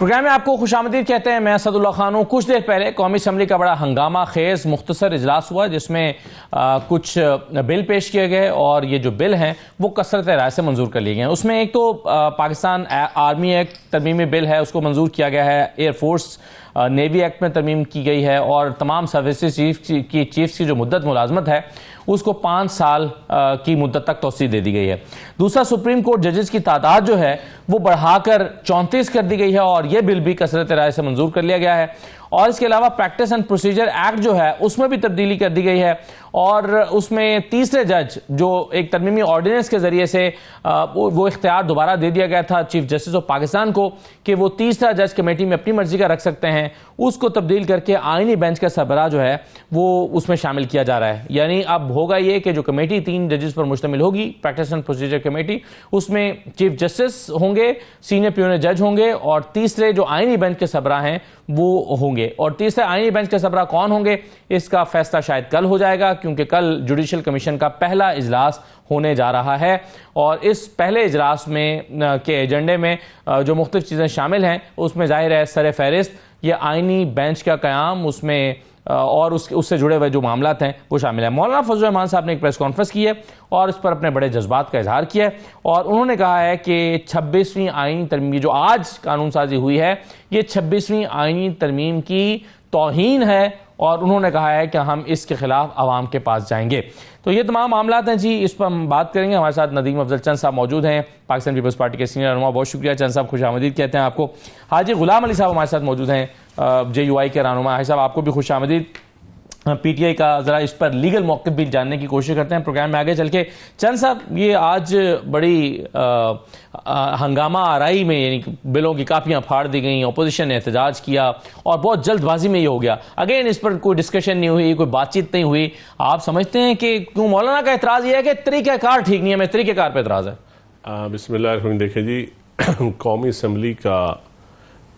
Programme میں آپ کو خوش آمدید کہتے ہیں. میں اسد اللہ خان ہوں. کچھ دیر پہلے قومی اسمبلی کا بڑا ہنگامہ خیز مختصر اجلاس ہوا جس میں کچھ بل پیش کیے گئے اور یہ جو بل ہیں وہ کثرت رائے سے منظور کر لیے گئے ہیں. اس میں ایک تو پاکستان آرمی ایکٹ ترمیمی بل ہے, اس کو منظور کیا گیا ہے. ایئر فورس نیوی ایکٹ میں ترمیم کی گئی ہے اور تمام سروسز چیفز کی جو مدت ملازمت ہے اس کو 5 سال کی مدت تک توسیع دے دی گئی ہے. دوسرا, سپریم کورٹ ججز کی تعداد جو ہے وہ بڑھا کر 34 کر دی گئی ہے اور یہ بل بھی کثرت رائے سے منظور کر لیا گیا ہے. اور اس کے علاوہ پریکٹس اینڈ پروسیجر ایکٹ جو ہے اس میں بھی تبدیلی کر دی گئی ہے اور اس میں تیسرے جج جو ایک ترمیمی آرڈیننس کے ذریعے سے وہ اختیار دوبارہ دے دیا گیا تھا چیف جسٹس آف پاکستان کو کہ وہ تیسرا جج کمیٹی میں اپنی مرضی کا رکھ سکتے ہیں, اس کو تبدیل کر کے آئینی بینچ کا سربراہ جو ہے وہ اس میں شامل کیا جا رہا ہے. یعنی اب ہوگا یہ کہ جو کمیٹی 3 ججز پر مشتمل ہوگی, پریکٹس اینڈ پروسیجر کمیٹی, اس میں چیف جسٹس ہوں گے, سینئر پیونر جج ہوں گے اور تیسرے جو آئینی بینچ کے سربراہ ہیں وہ ہوں گے. اور تیسرے آئینی بینچ کے سربراہ کون ہوں گے اس کا فیصلہ شاید کل ہو جائے گا کیونکہ کل جوڈیشل کمیشن کا پہلا اجلاس ہونے جا رہا ہے اور اس پہلے اجلاس میں کے ایجنڈے میں جو مختلف چیزیں شامل ہیں اس میں ظاہر ہے سر فہرست یہ آئینی بینچ کا قیام, اس میں اور اس سے جڑے ہوئے جو معاملات ہیں وہ شامل ہیں. مولانا فضل الرحمان صاحب نے ایک پریس کانفرنس کی ہے اور اس پر اپنے بڑے جذبات کا اظہار کیا ہے اور انہوں نے کہا ہے کہ 26ویں آئینی ترمیم جو آج قانون سازی ہوئی ہے یہ 26ویں آئینی ترمیم کی توہین ہے اور انہوں نے کہا ہے کہ ہم اس کے خلاف عوام کے پاس جائیں گے. تو یہ تمام معاملات ہیں جی, اس پر ہم بات کریں گے. ہمارے ساتھ ندیم افضل چند صاحب موجود ہیں, پاکستان پیپلز پارٹی کے سینئر رہنما. بہت شکریہ چند صاحب, خوش آمدید کہتے ہیں آپ کو. حاجی غلام علی صاحب ہمارے ساتھ موجود ہیں, JUI کے رہنما. حاجی صاحب آپ کو بھی خوش آمدید. PTI کا ذرا اس پر لیگل موقف بھی جاننے کی کوشش کرتے ہیں پروگرام میں آگے چل کے. چند صاحب یہ آج بڑی ہنگامہ آرائی میں یعنی بلوں کی کاپیاں پھاڑ دی گئیں, اپوزیشن نے احتجاج کیا اور بہت جلد بازی میں یہ ہو گیا. اگین اس پر کوئی ڈسکشن نہیں ہوئی, کوئی بات چیت نہیں ہوئی. آپ سمجھتے ہیں کہ کیوں مولانا کا اعتراض یہ ہے کہ طریقہ کار ٹھیک نہیں ہے, میں طریقہ کار پہ اعتراض ہے. بسم اللہ الرحمن. دیکھیں جی, قومی اسمبلی کا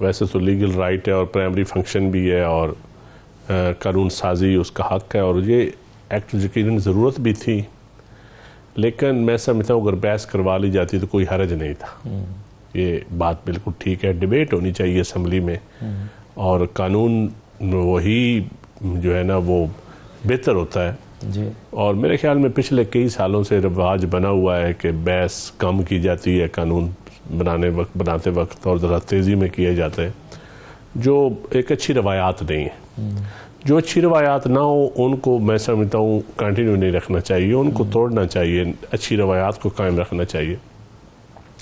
ویسے تو لیگل رائٹ ہے اور پرائمری فنکشن بھی ہے اور قانون سازی اس کا حق ہے اور یہ ایکٹ یقیناً ضرورت بھی تھی, لیکن میں سمجھتا ہوں اگر بحث کروا لی جاتی تو کوئی حرج نہیں تھا. یہ بات بالکل ٹھیک ہے, ڈیبیٹ ہونی چاہیے اسمبلی میں اور قانون وہی جو ہے نا وہ بہتر ہوتا ہے جی. اور میرے خیال میں پچھلے کئی سالوں سے رواج بنا ہوا ہے کہ بحث کم کی جاتی ہے قانون بناتے وقت اور ذرا تیزی میں کیے جاتے ہیں, جو ایک اچھی روایات نہیں ہیں. جو اچھی روایات نہ ہوں ان کو میں سمجھتا ہوں کنٹینیو نہیں رکھنا چاہیے, ان کو توڑنا چاہیے, اچھی روایات کو قائم رکھنا چاہیے.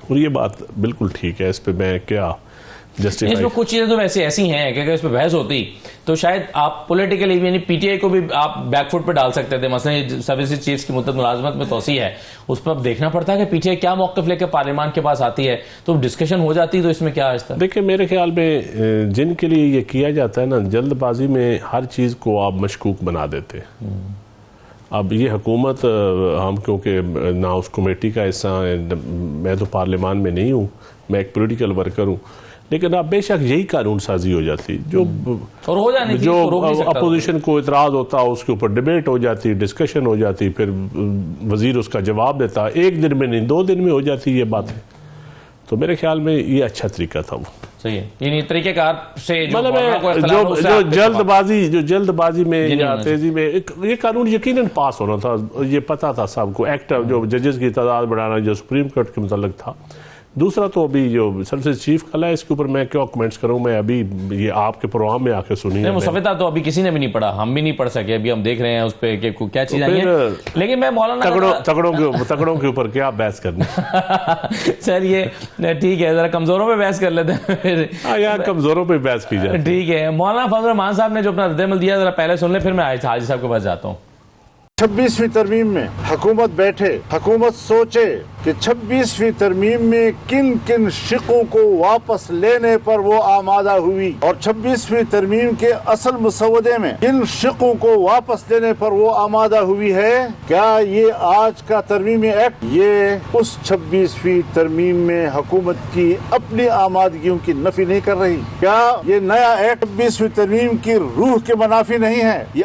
اور یہ بات بالکل ٹھیک ہے, اس پہ میں کیا جسٹیفائی. اس میں کچھ چیزیں تو ویسے ایسی ہیں کہ اگر اس پہ بحث ہوتی تو شاید آپ پولیٹیکلی یعنی PTI کو بھی آپ بیک فٹ پہ ڈال سکتے تھے. مثلا سروسز چیفز کی مدت ملازمت میں توسیع ہے, اس پر اب دیکھنا پڑتا ہے کہ PTI کیا موقف لے کے پارلیمان کے پاس آتی ہے, تو ڈسکشن ہو جاتی. تو اس میں کیا ہے؟ دیکھیں میرے خیال میں جن کے لیے یہ کیا جاتا ہے نا, جلد بازی میں ہر چیز کو آپ مشکوک بنا دیتے ہیں. اب یہ حکومت ہم کیونکہ نہ اس کمیٹی کا حصہ ہے, میں تو پارلیمان میں نہیں ہوں, میں ایک پولیٹیکل ورکر ہوں, لیکن اب بے شک یہی قانون سازی ہو جاتی جو اپوزیشن کو اعتراض ہوتا اس کے اوپر ڈیبیٹ ہو جاتی, ڈسکشن ہو جاتی, پھر وزیر اس کا جواب دیتا, 1 دن میں نہیں 2 دن میں ہو جاتی یہ باتیں. تو میرے خیال میں یہ اچھا طریقہ تھا. وہ صحیح ہے, یعنی طریقہ کار سے جو جلد بازی میں یا تیزی میں یہ قانون یقیناً پاس ہونا تھا, یہ پتا تھا سب کو. ایکٹ جو ججز کی تعداد بڑھانا جو سپریم کورٹ کے متعلق تھا. دوسرا تو ابھی جو سروسز چیف کھلا ہے اس کے اوپر میں کیوں کمنٹس کروں, میں ابھی یہ آپ کے پروگرام میں آ کے سنی ہے. مصفدہ تو ابھی کسی نے بھی نہیں پڑھا, ہم بھی نہیں پڑھ سکے, ابھی ہم دیکھ رہے ہیں اس پہ کہ کیا چیز آئی ہے. لیکن میں مولانا تگڑوں کے اوپر کیا بحث کرنا. سر یہ ٹھیک ہے, ذرا کمزوروں پہ بحث کر لیتے ہیں. ہاں یار, کمزوروں پہ بحث کی جائے. ٹھیک ہے, مولانا فضل الرحمان صاحب نے جو اپنا رد عمل دیا ذرا پہلے سن لیں, پھر میں حاجی صاحب کے پاس جاتا ہوں. 26ویں ترمیم میں حکومت بیٹھے, حکومت سوچے کہ 26ویں ترمیم میں کن کن شقوں کو واپس لینے پر وہ آمادہ ہوئی اور 26ویں ترمیم کے اصل مسودے میں کن شقوں کو واپس لینے پر وہ آمادہ ہوئی ہے. کیا یہ آج کا ترمیمی ایکٹ یہ اس 26ویں ترمیم میں حکومت کی اپنی آمادگیوں کی نفی نہیں کر رہی؟ کیا یہ نیا ایکٹ 26ویں ترمیم کی روح کے منافی نہیں ہے؟ یہ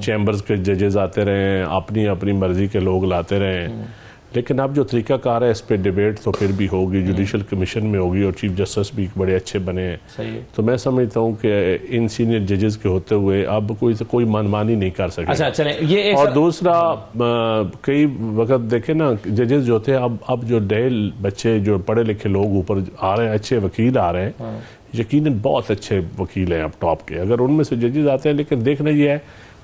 چیمبرز کے ججز آتے رہے ہیں، اپنی اپنی مرضی کے لوگ لاتے رہے ہیں، لیکن اب جو طریقہ کار ہے اس پہ ڈیبیٹ تو پھر بھی ہوگی، جوڈیشل کمیشن میں ہوگی، اور چیف جسٹس بھی بڑے اچھے بنے ہیں۔ صحیح ہے۔ تو میں سمجھتا ہوں کہ ان سینئر ججز کے ہوتے ہوئے اب کوئی منمانی نہیں کر سکے۔ اچھا چلیں، یہ اور دوسرا کئی وقت دیکھیں نا، ججز جو تھے اب جو نئے بچے جو پڑھے لکھے لوگ اوپر آ رہے ہیں، اچھے وکیل آ رہے ہیں، یقیناً بہت اچھے وکیل ہیں اب ٹاپ کے، اگر ان میں سے ججز آتے ہیں، لیکن دیکھنا یہ ہے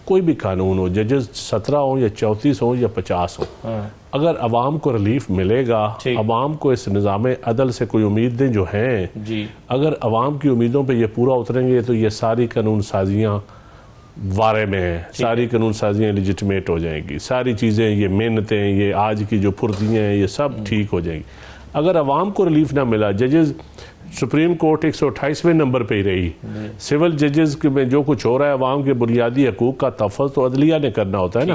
کوئی بھی قانون ہو، ججز 17 ہوں یا 34 ہوں یا 50 ہوں، اگر عوام کو ریلیف ملے گا، عوام کو اس نظام عدل سے کوئی امیدیں جو ہیں، اگر عوام کی امیدوں پہ یہ پورا اتریں گے تو یہ ساری قانون سازیاں وارے میں ہیں، ساری قانون سازیاں لیجٹمیٹ ہو جائیں گی، ساری چیزیں، یہ محنتیں، یہ آج کی جو پھرتیاں ہیں، یہ سب ٹھیک ہو جائیں گی۔ اگر عوام کو ریلیف نہ ملا، ججز سپریم کورٹ 128ویں نمبر پہ ہی رہی، سول ججز میں جو کچھ ہو رہا ہے، عوام کے بنیادی حقوق کا تحفظ تو عدلیہ نے کرنا ہوتا ہے نا،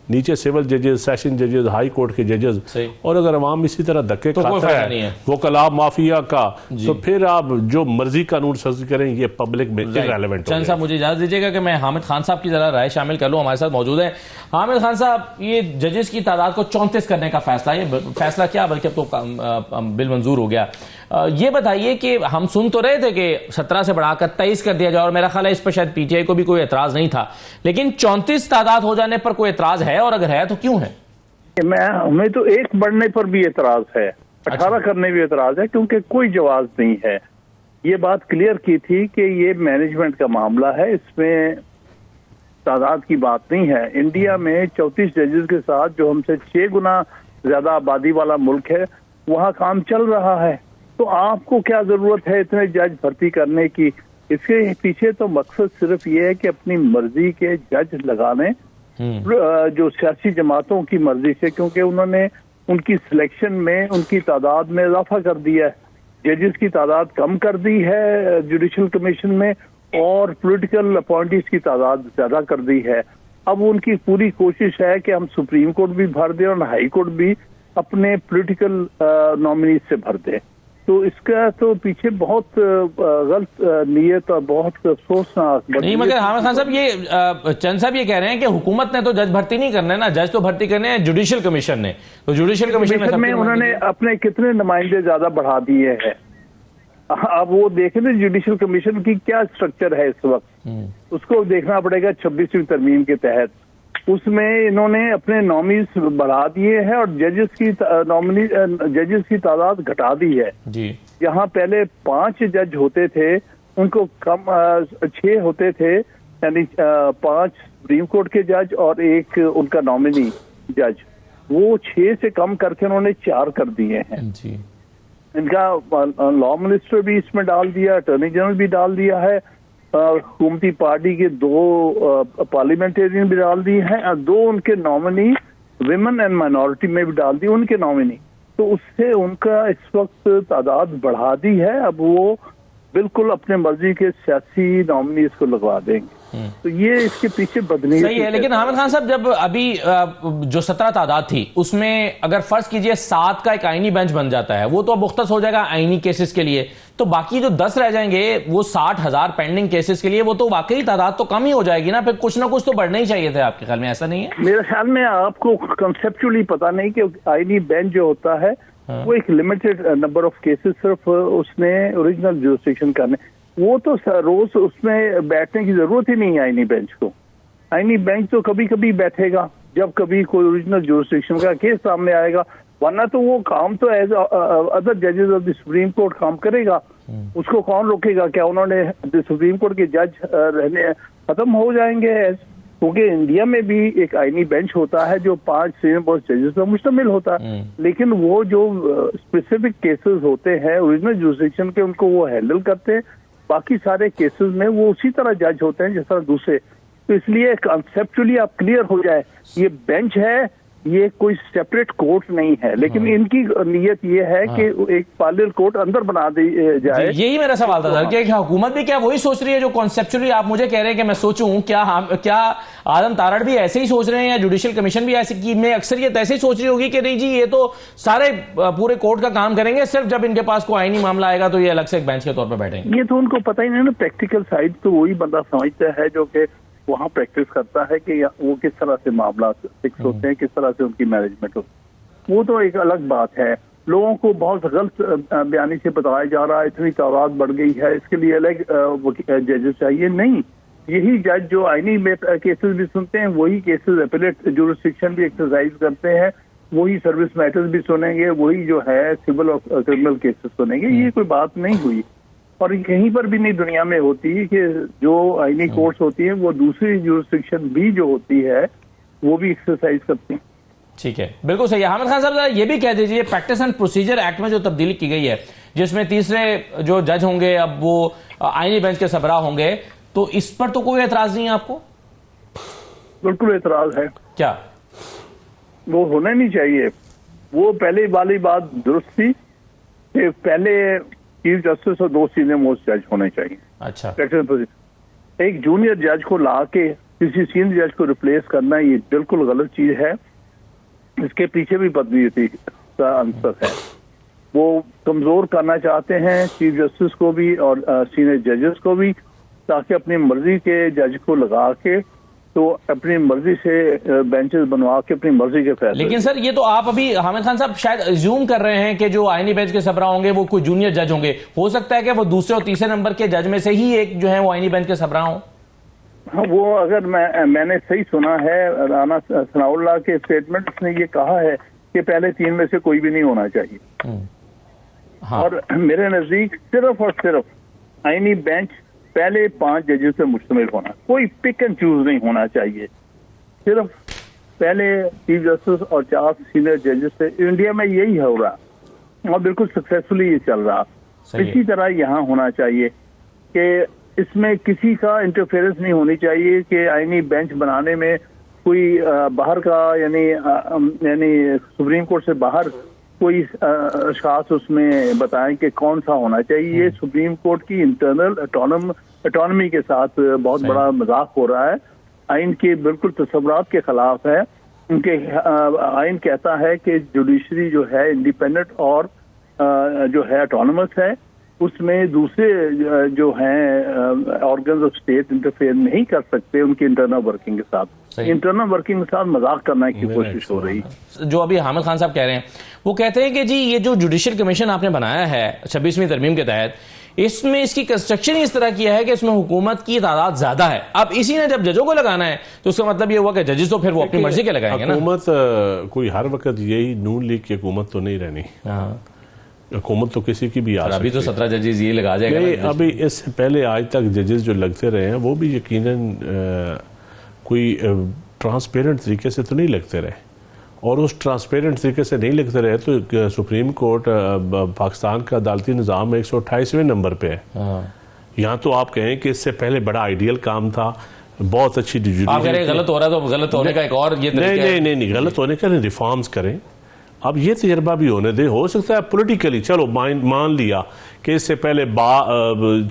نیچے سول ججز، سیشن ججز، ہائی کورٹ کے ججز، اور اگر عوام اسی طرح دھکے کھاتا ہے وکلاء مافیا کا، تو پھر آپ جو مرضی قانون سازی کریں یہ پبلک میں irrelevant ہو چند صاحب مجھے اجازت دیجیے گا کہ میں حامد خان صاحب کی ذرا رائے شامل کر لوں، ہمارے ساتھ موجود ہیں۔ حامد خان صاحب، یہ ججز کی تعداد کو 34 کرنے کا فیصلہ، یہ فیصلہ کیا بلکہ اب تو بل منظور ہو گیا، یہ بتائیے کہ ہم سن تو رہے تھے کہ 17 سے بڑھا کر 23 کر دیا جائے، اور میرا خیال ہے اس پر شاید پی ٹی آئی کو بھی کوئی اعتراض نہیں تھا، لیکن 34 تعداد ہو جانے پر کوئی اعتراض ہے، اور اگر ہے تو کیوں ہے؟ ہمیں تو ایک بڑھنے پر بھی اعتراض ہے، 18 کرنے بھی اعتراض ہے، کیونکہ کوئی جواز نہیں ہے۔ یہ بات کلیئر کی تھی کہ یہ مینجمنٹ کا معاملہ ہے، اس میں تعداد کی بات نہیں ہے۔ انڈیا میں 34 ججز کے ساتھ جو ہم سے 6 گنا زیادہ آبادی والا ملک ہے، وہاں کام چل رہا ہے، تو آپ کو کیا ضرورت ہے اتنے جج بھرتی کرنے کی؟ اس کے پیچھے تو مقصد صرف یہ ہے کہ اپنی مرضی کے جج لگانے، جو سیاسی جماعتوں کی مرضی سے، کیونکہ انہوں نے ان کی سلیکشن میں ان کی تعداد میں اضافہ کر دیا ہے، ججز کی تعداد کم کر دی ہے جوڈیشل کمیشن میں، اور پولیٹیکل اپوائنٹیز کی تعداد زیادہ کر دی ہے۔ اب ان کی پوری کوشش ہے کہ ہم سپریم کورٹ بھی بھر دیں اور ہائی کورٹ بھی اپنے پولیٹیکل نامنیز سے بھر دیں، تو اس کا تو پیچھے بہت غلط نیت اور بہت افسوسناک۔ نہیں مگر حامد خان صاحب، یہ چند صاحب یہ کہہ رہے ہیں کہ حکومت نے تو جج بھرتی نہیں کرنے نا، جج تو بھرتی کرنے ہیں جوڈیشل کمیشن نے، تو جوڈیشل کمیشن میں انہوں نے اپنے کتنے نمائندے زیادہ بڑھا دیے ہیں۔ اب وہ دیکھیں نا جوڈیشل کمیشن کی کیا اسٹرکچر ہے اس وقت، اس کو دیکھنا پڑے گا 26ویں ترمیم کے تحت۔ اس میں انہوں نے اپنے نامنیز بڑھا دیے ہیں اور ججز کی تعداد گھٹا دی ہے۔ یہاں پہلے 5 جج ہوتے تھے، ان کو کم 6 ہوتے تھے، یعنی 5 سپریم کورٹ کے جج اور 1 ان کا نامنی جج، وہ 6 سے کم کر کے انہوں نے 4 کر دیے ہیں۔ ان کا لا منسٹر بھی اس میں ڈال دیا، اٹارنی جنرل بھی ڈال دیا ہے، حکومتی پارٹی کے 2 پارلیمنٹرین بھی ڈال دی ہیں، اور 2 ان کے نامنی ویمن اینڈ مائنورٹی میں بھی ڈال دی ان کے نامنی، تو اس سے ان کا اس وقت تعداد بڑھا دی ہے۔ اب وہ بالکل اپنے مرضی کے سیاسی نامنی اس کو لگوا دیں گے، تو یہ اس کے پیچھے بدنیتی صحیح ہے۔ لیکن حامد خان صاحب، جب ابھی جو 17 تعداد تھی اس میں اگر فرض کیجئے 7 کا ایک آئینی بینچ بن جاتا ہے، وہ تو اب مختص ہو جائے گا آئینی کیسز کے لیے، تو باقی جو 10 رہ جائیں گے وہ 60,000 پینڈنگ کیسز کے لیے، وہ تو واقعی تعداد تو کم ہی ہو جائے گی نا، پھر کچھ نہ کچھ تو بڑھنا ہی چاہیے تھا۔ آپ کے خیال میں ایسا نہیں ہے؟ میرے خیال میں آپ کو کنسپچولی پتا نہیں کہ آئینی بینچ جو ہوتا ہے وہ ایک لمیٹڈ نمبر آف کیسز صرف اس نے اوریجنل جورسڈکشن کرنے، وہ تو روز اس میں بیٹھنے کی ضرورت ہی نہیں ہے آئینی بینچ کو۔ آئینی بینچ تو کبھی کبھی بیٹھے گا جب کبھی کوئی اوریجنل جورسڈکشن کا کیس سامنے آئے گا، ورنہ تو وہ کام تو ایز ادر ججز آف دی سپریم کورٹ کام کرے گا، اس کو کون روکے گا؟ کیا انہوں نے سپریم کورٹ کے جج رہنے ختم ہو جائیں گے؟ کیونکہ انڈیا میں بھی ایک آئینی بینچ ہوتا ہے جو 5 سینئر موسٹ ججز پر مشتمل ہوتا ہے، لیکن وہ جو اسپیسیفک کیسز ہوتے ہیں اوریجنل جورسڈکشن کے، ان کو وہ ہینڈل کرتے ہیں، باقی سارے کیسز میں وہ اسی طرح جج ہوتے ہیں جس طرح دوسرے۔ تو اس لیے کنسپچولی آپ کلیئر ہو جائے، یہ بینچ ہے، یہ کوئی سیپریٹ کورٹ نہیں ہے، لیکن ان کی نیت یہ ہے کہ ایک پارلر کورٹ اندر بنا دی جائے۔ یہی میرا سوال تھا سر کہ حکومت بھی کیا وہی سوچ رہی ہے جو کانسیپچولی آپ مجھے کہہ رہے ہیں کہ میں سوچوں؟ کیا آدم تارڑ بھی ایسے ہی سوچ رہے ہیں، یا جوڈیشل کمیشن بھی ایسے کی میں اکثریت ایسے ہی سوچ رہی ہوگی کہ نہیں جی یہ تو سارے پورے کورٹ کا کام کریں گے، صرف جب ان کے پاس کوئی آئینی معاملہ آئے گا تو یہ الگ سے ایک بینچ کے طور پہ بیٹھیں گے؟ یہ تو ان کو پتہ ہی نہیں نا، پریکٹیکل سائڈ تو وہی بندہ سمجھتا ہے جو کہ وہاں پریکٹس کرتا ہے کہ وہ کس طرح سے معاملات فکس ہوتے ہیں, کس طرح سے ان کی مینجمنٹ ہوتی ہے. وہ تو ایک الگ بات ہے. لوگوں کو بہت غلط بیانی سے بتایا جا رہا ہے اتنی تعداد بڑھ گئی ہے, اس کے لیے الگ ججز چاہیے. نہیں, یہی جج جو آئینی کیسز بھی سنتے ہیں وہی کیسز اپیلیٹ جورسڈکشن بھی ایکسرسائز کرتے ہیں, وہی سروس میٹرز بھی سنیں گے, وہی جو ہے سول اور کرمنل کیسز سنیں گے. یہ کوئی بات نہیں ہوئی اور کہیں پر بھی نہیں دنیا میں ہوتی کہ جو آئینی کورٹس ہوتی ہیں وہ دوسری جورسڈکشن بھی جو ہوتی ہے وہ بھی ایکسرسائز کرتی ہیں. ٹھیک ہے, بالکل صحیح. حامد خان صاحب یہ بھی کہہ دیجئے پریکٹس اینڈ پروسیجر ایکٹ میں جو تبدیلی کی گئی ہے جس میں تیسرے جو جج ہوں گے اب وہ آئینی بینچ کے سربراہ ہوں گے, تو اس پر تو کوئی اعتراض نہیں ہے آپ کو؟ بالکل اعتراض ہے. کیا وہ ہونا نہیں چاہیے. وہ پہلے والی بات درست تھی کہ پہلے چیف جسٹس اور 2 سینئر موسٹ جج ہونے چاہیے. اچھا, ایک جونیئر جج کو لا کے کسی سینئر جج کو ریپلیس کرنا یہ بالکل غلط چیز ہے. اس کے پیچھے بھی بدنیتی کا عنصر ہے. وہ کمزور کرنا چاہتے ہیں چیف جسٹس کو بھی اور سینئر ججز کو بھی, تاکہ اپنی مرضی کے جج کو لگا کے تو اپنی مرضی سے بینچز بنوا کے اپنی مرضی کے فیصلے. لیکن سر یہ تو آپ ابھی حامد خان صاحب شاید ایزیوم کر رہے ہیں کہ جو آئینی بینچ کے سربراہ ہوں گے وہ کوئی جونیئر جج ہوں گے. ہو سکتا ہے کہ وہ دوسرے اور تیسرے نمبر کے جج میں سے ہی ایک جو ہے وہ آئینی بینچ کے سربراہ ہوں. ہاں, وہ اگر میں نے صحیح سنا ہے رانا ثناء اللہ کے اسٹیٹمنٹ, اس نے یہ کہا ہے کہ پہلے 3 میں سے کوئی بھی نہیں ہونا چاہیے. اور میرے نزدیک صرف اور صرف آئینی بینچ پہلے 5 ججز سے مشتمل ہونا, کوئی پک اینڈ چوز نہیں ہونا چاہیے. صرف پہلے چیف جسٹس اور 4 سینئر ججز سے. انڈیا میں یہی ہو رہا اور بالکل سکسیسفلی یہ چل رہا. اسی طرح یہاں ہونا چاہیے کہ اس میں کسی کا انٹرفیئرنس نہیں ہونی چاہیے کہ آئینی بینچ بنانے میں کوئی باہر کا یعنی سپریم کورٹ سے باہر کوئی اشخاص اس میں بتائیں کہ کون سا ہونا چاہیے. یہ سپریم کورٹ کی انٹرنل اٹانومی کے ساتھ بہت بڑا مذاق ہو رہا ہے. آئین کے بالکل تصورات کے خلاف ہے. ان کے آئین کہتا ہے کہ جوڈیشری جو ہے انڈیپینڈنٹ اور جو ہے اٹانومس ہے, اس میں دوسرے جو ہیں آرگنز آف اسٹیٹ انٹرفیئر نہیں کر سکتے ان کی انٹرنل ورکنگ کے ساتھ. انٹرنل ورکنگ کے ساتھ مذاق کرنے کی کوشش ہو رہی. جو ابھی حامد خان صاحب کہہ رہے ہیں وہ کہتے ہیں کہ جی یہ جو جوڈیشل کمیشن آپ نے بنایا ہے 26ویں ترمیم کے تحت, اس میں اس کی کنسٹرکشن اس طرح کیا ہے کہ اس میں حکومت کی تعداد زیادہ ہے. اب اسی نے جب ججوں کو لگانا ہے تو اس کا مطلب یہ ہوا کہ ججز تو پھر وہ اپنی مرضی کے لگائیں گے نا. حکومت کوئی ہر وقت یہی نون لیگ کی حکومت تو نہیں رہنی. حکومت تو کسی کی بھی آ سکتی ہے. ابھی تو 17 ججز یہ لگا جائے گا. ابھی اس سے پہلے آج تک ججز جو لگتے رہے ہیں وہ بھی یقیناً کوئی ٹرانسپیرنٹ طریقے سے تو نہیں لگتے رہے, اور اس ٹرانسپیرنٹ طریقے سے نہیں لگتے رہے تو سپریم کورٹ پاکستان کا عدالتی نظام 128ویں نمبر پہ ہے. یہاں تو آپ کہیں کہ اس سے پہلے بڑا آئیڈیل کام تھا, بہت اچھی آپ کہہ رہے ہیں غلط ہو رہا ہے تو غلط ہونے کا ایک اور یہ طریقہ ہے. نہیں, غلط ہونے کا نہیں, ریفارمز کریں. اب یہ تجربہ بھی ہونے دے. ہو سکتا ہے پولیٹیکلی چلو مان لیا کہ اس سے پہلے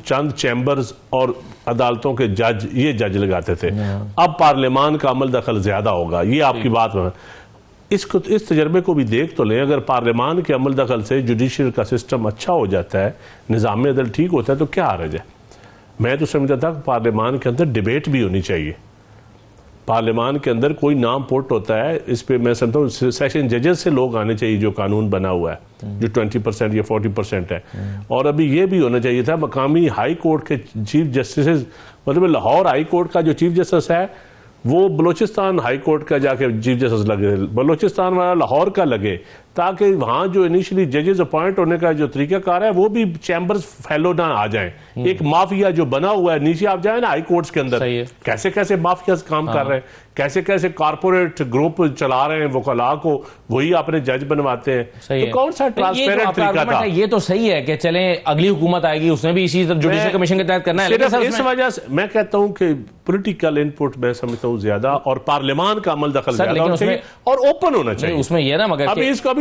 چند چیمبرز اور عدالتوں کے جج یہ جج لگاتے تھے, اب پارلیمان کا عمل دخل زیادہ ہوگا, یہ آپ کی بات میں. اس تجربے کو بھی دیکھ تو لیں. اگر پارلیمان کے عمل دخل سے جوڈیشل کا سسٹم اچھا ہو جاتا ہے, نظام عدل ٹھیک ہوتا ہے, تو کیا حرج ہے؟ میں تو سمجھتا تھا کہ پارلیمان کے اندر ڈیبیٹ بھی ہونی چاہیے. پارلیمان کے اندر کوئی نام پوٹ ہوتا ہے, اس پہ میں سمجھتا ہوں سیشن ججز سے لوگ آنے چاہیے جو قانون بنا ہوا ہے, جو 20% یا 40% ہے. اور ابھی یہ بھی ہونا چاہیے تھا مقامی ہائی کورٹ کے چیف جسٹس, مطلب لاہور ہائی کورٹ کا جو چیف جسٹس ہے وہ بلوچستان ہائی کورٹ کا جا کے چیف جسٹس لگے, بلوچستان والا لاہور کا لگے, تاکہ وہاں جو انیشلی ججز اپوائنٹ ہونے کا جو طریقہ کار ہے وہ بھی چیمبرز فیلو نہ آ جائیں. ایک مافیا جو بنا ہوا ہے نیچے آپ جائیں نا ہائی کورٹس کے اندر, کیسے مافیاز کام کر رہے ہیں, کیسے کارپوریٹ گروپ چلا رہے ہیں وکلاء کو, وہی اپنے جج بنواتے ہیں. تو کون سا ٹرانسپیرنٹ طریقہ تھا؟ یہ تو صحیح ہے کہ چلیں اگلی حکومت آئے گی اس نے بھی اسی جوڈیشل کمیشن کے تحت کرنا ہے. اس وجہ سے میں کہتا ہوں کہ پولیٹیکل ان پٹ میں سمجھتا ہوں زیادہ, اور پارلیمان کا عمل دخل زیادہ ہونا چاہیے اور اوپن ہونا چاہیے. اس میں یہ نا مگر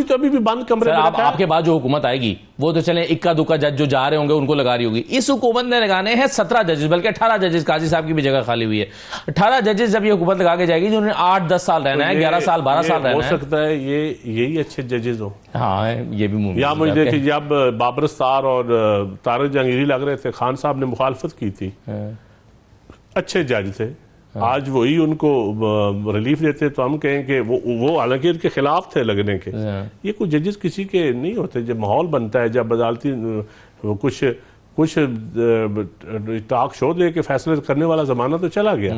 ابھی بھی بند کمرے میں رکھا ہے. آپ کے بعد جو حکومت آئے گی وہ تو چلیں اکا دکا جج جو جا رہے ہوں گے ان کو لگا رہی ہوگی. اس حکومت نے لگانے ہیں 17 ججز, بلکہ 18 ججز. قاضی صاحب کی بھی جگہ خالی ہوئی ہے. 18 ججز جب یہ حکومت لگا کے جائے گی, جنہوں نے 8-10 سال رہنا ہے, 11 سال 12 سال رہنا ہے. ہو سکتا ہے یہی اچھے ججز ہوں. ہاں یہ بھی ممکن. یا مجھے دیکھیں جب بابر استار اور طارق جہانگیری لگ رہے تھے, خان صاحب نے مخالفت کی تھی, اچھے جج تھے, آج وہی ان کو ریلیف دیتے تو ہم کہیں کہ وہ حالانکہ ان کے خلاف تھے لگنے کے. یہ کوئی ججز کسی کے نہیں ہوتے. جب ماحول بنتا ہے, جب عدالتی کچھ ٹاک شو دے کے فیصلے کرنے والا زمانہ تو چلا گیا.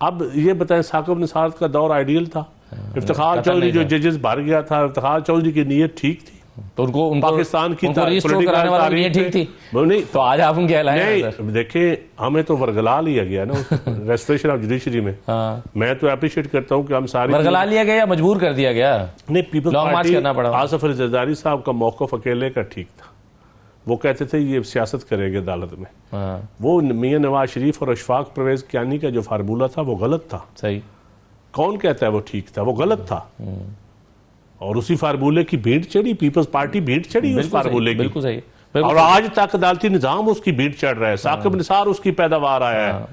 اب یہ بتائیں ثاقب نثار کا دور آئیڈیل تھا؟ افتخار چودھری جو ججز بھر گیا تھا, افتخار چودھری کی نیت ٹھیک تھی تو ان کو پاکستان کی کرانے والا نیت ٹھیک تھی نہیں تو آج آپ ان کے نہیں دیکھیں ہمیں تو ورگلا لیا گیا نا ریسٹوریشن آف جوڈیشری میں. میں تو اپریشیٹ کرتا ہوں کہ ہم ساری ورگلا لیا گیا یا مجبور کر دیا گیا؟ نہیں, پیپلز لانگ مارچ کرنا پڑا. آصف علی زرداری صاحب کا موقف اکیلے کا ٹھیک تھا. وہ کہتے تھے یہ سیاست کریں گے عدالت میں. وہ میاں نواز شریف اور اشفاق پرویز کیانی کا جو فارمولہ تھا وہ غلط تھا. صحیح. کون کہتا ہے وہ ٹھیک تھا؟ وہ غلط تھا. اور اسی فارمولے کی بھیڑ چڑھی, پیپلز پارٹی بھیڑ چڑھی اس فارمولے کی. بالکل صحیح. اور آج تک عدالتی نظام اس کی بھیڑ چڑھ رہا ہے. ثاقب نثار اس کی پیداوار آیا ہے.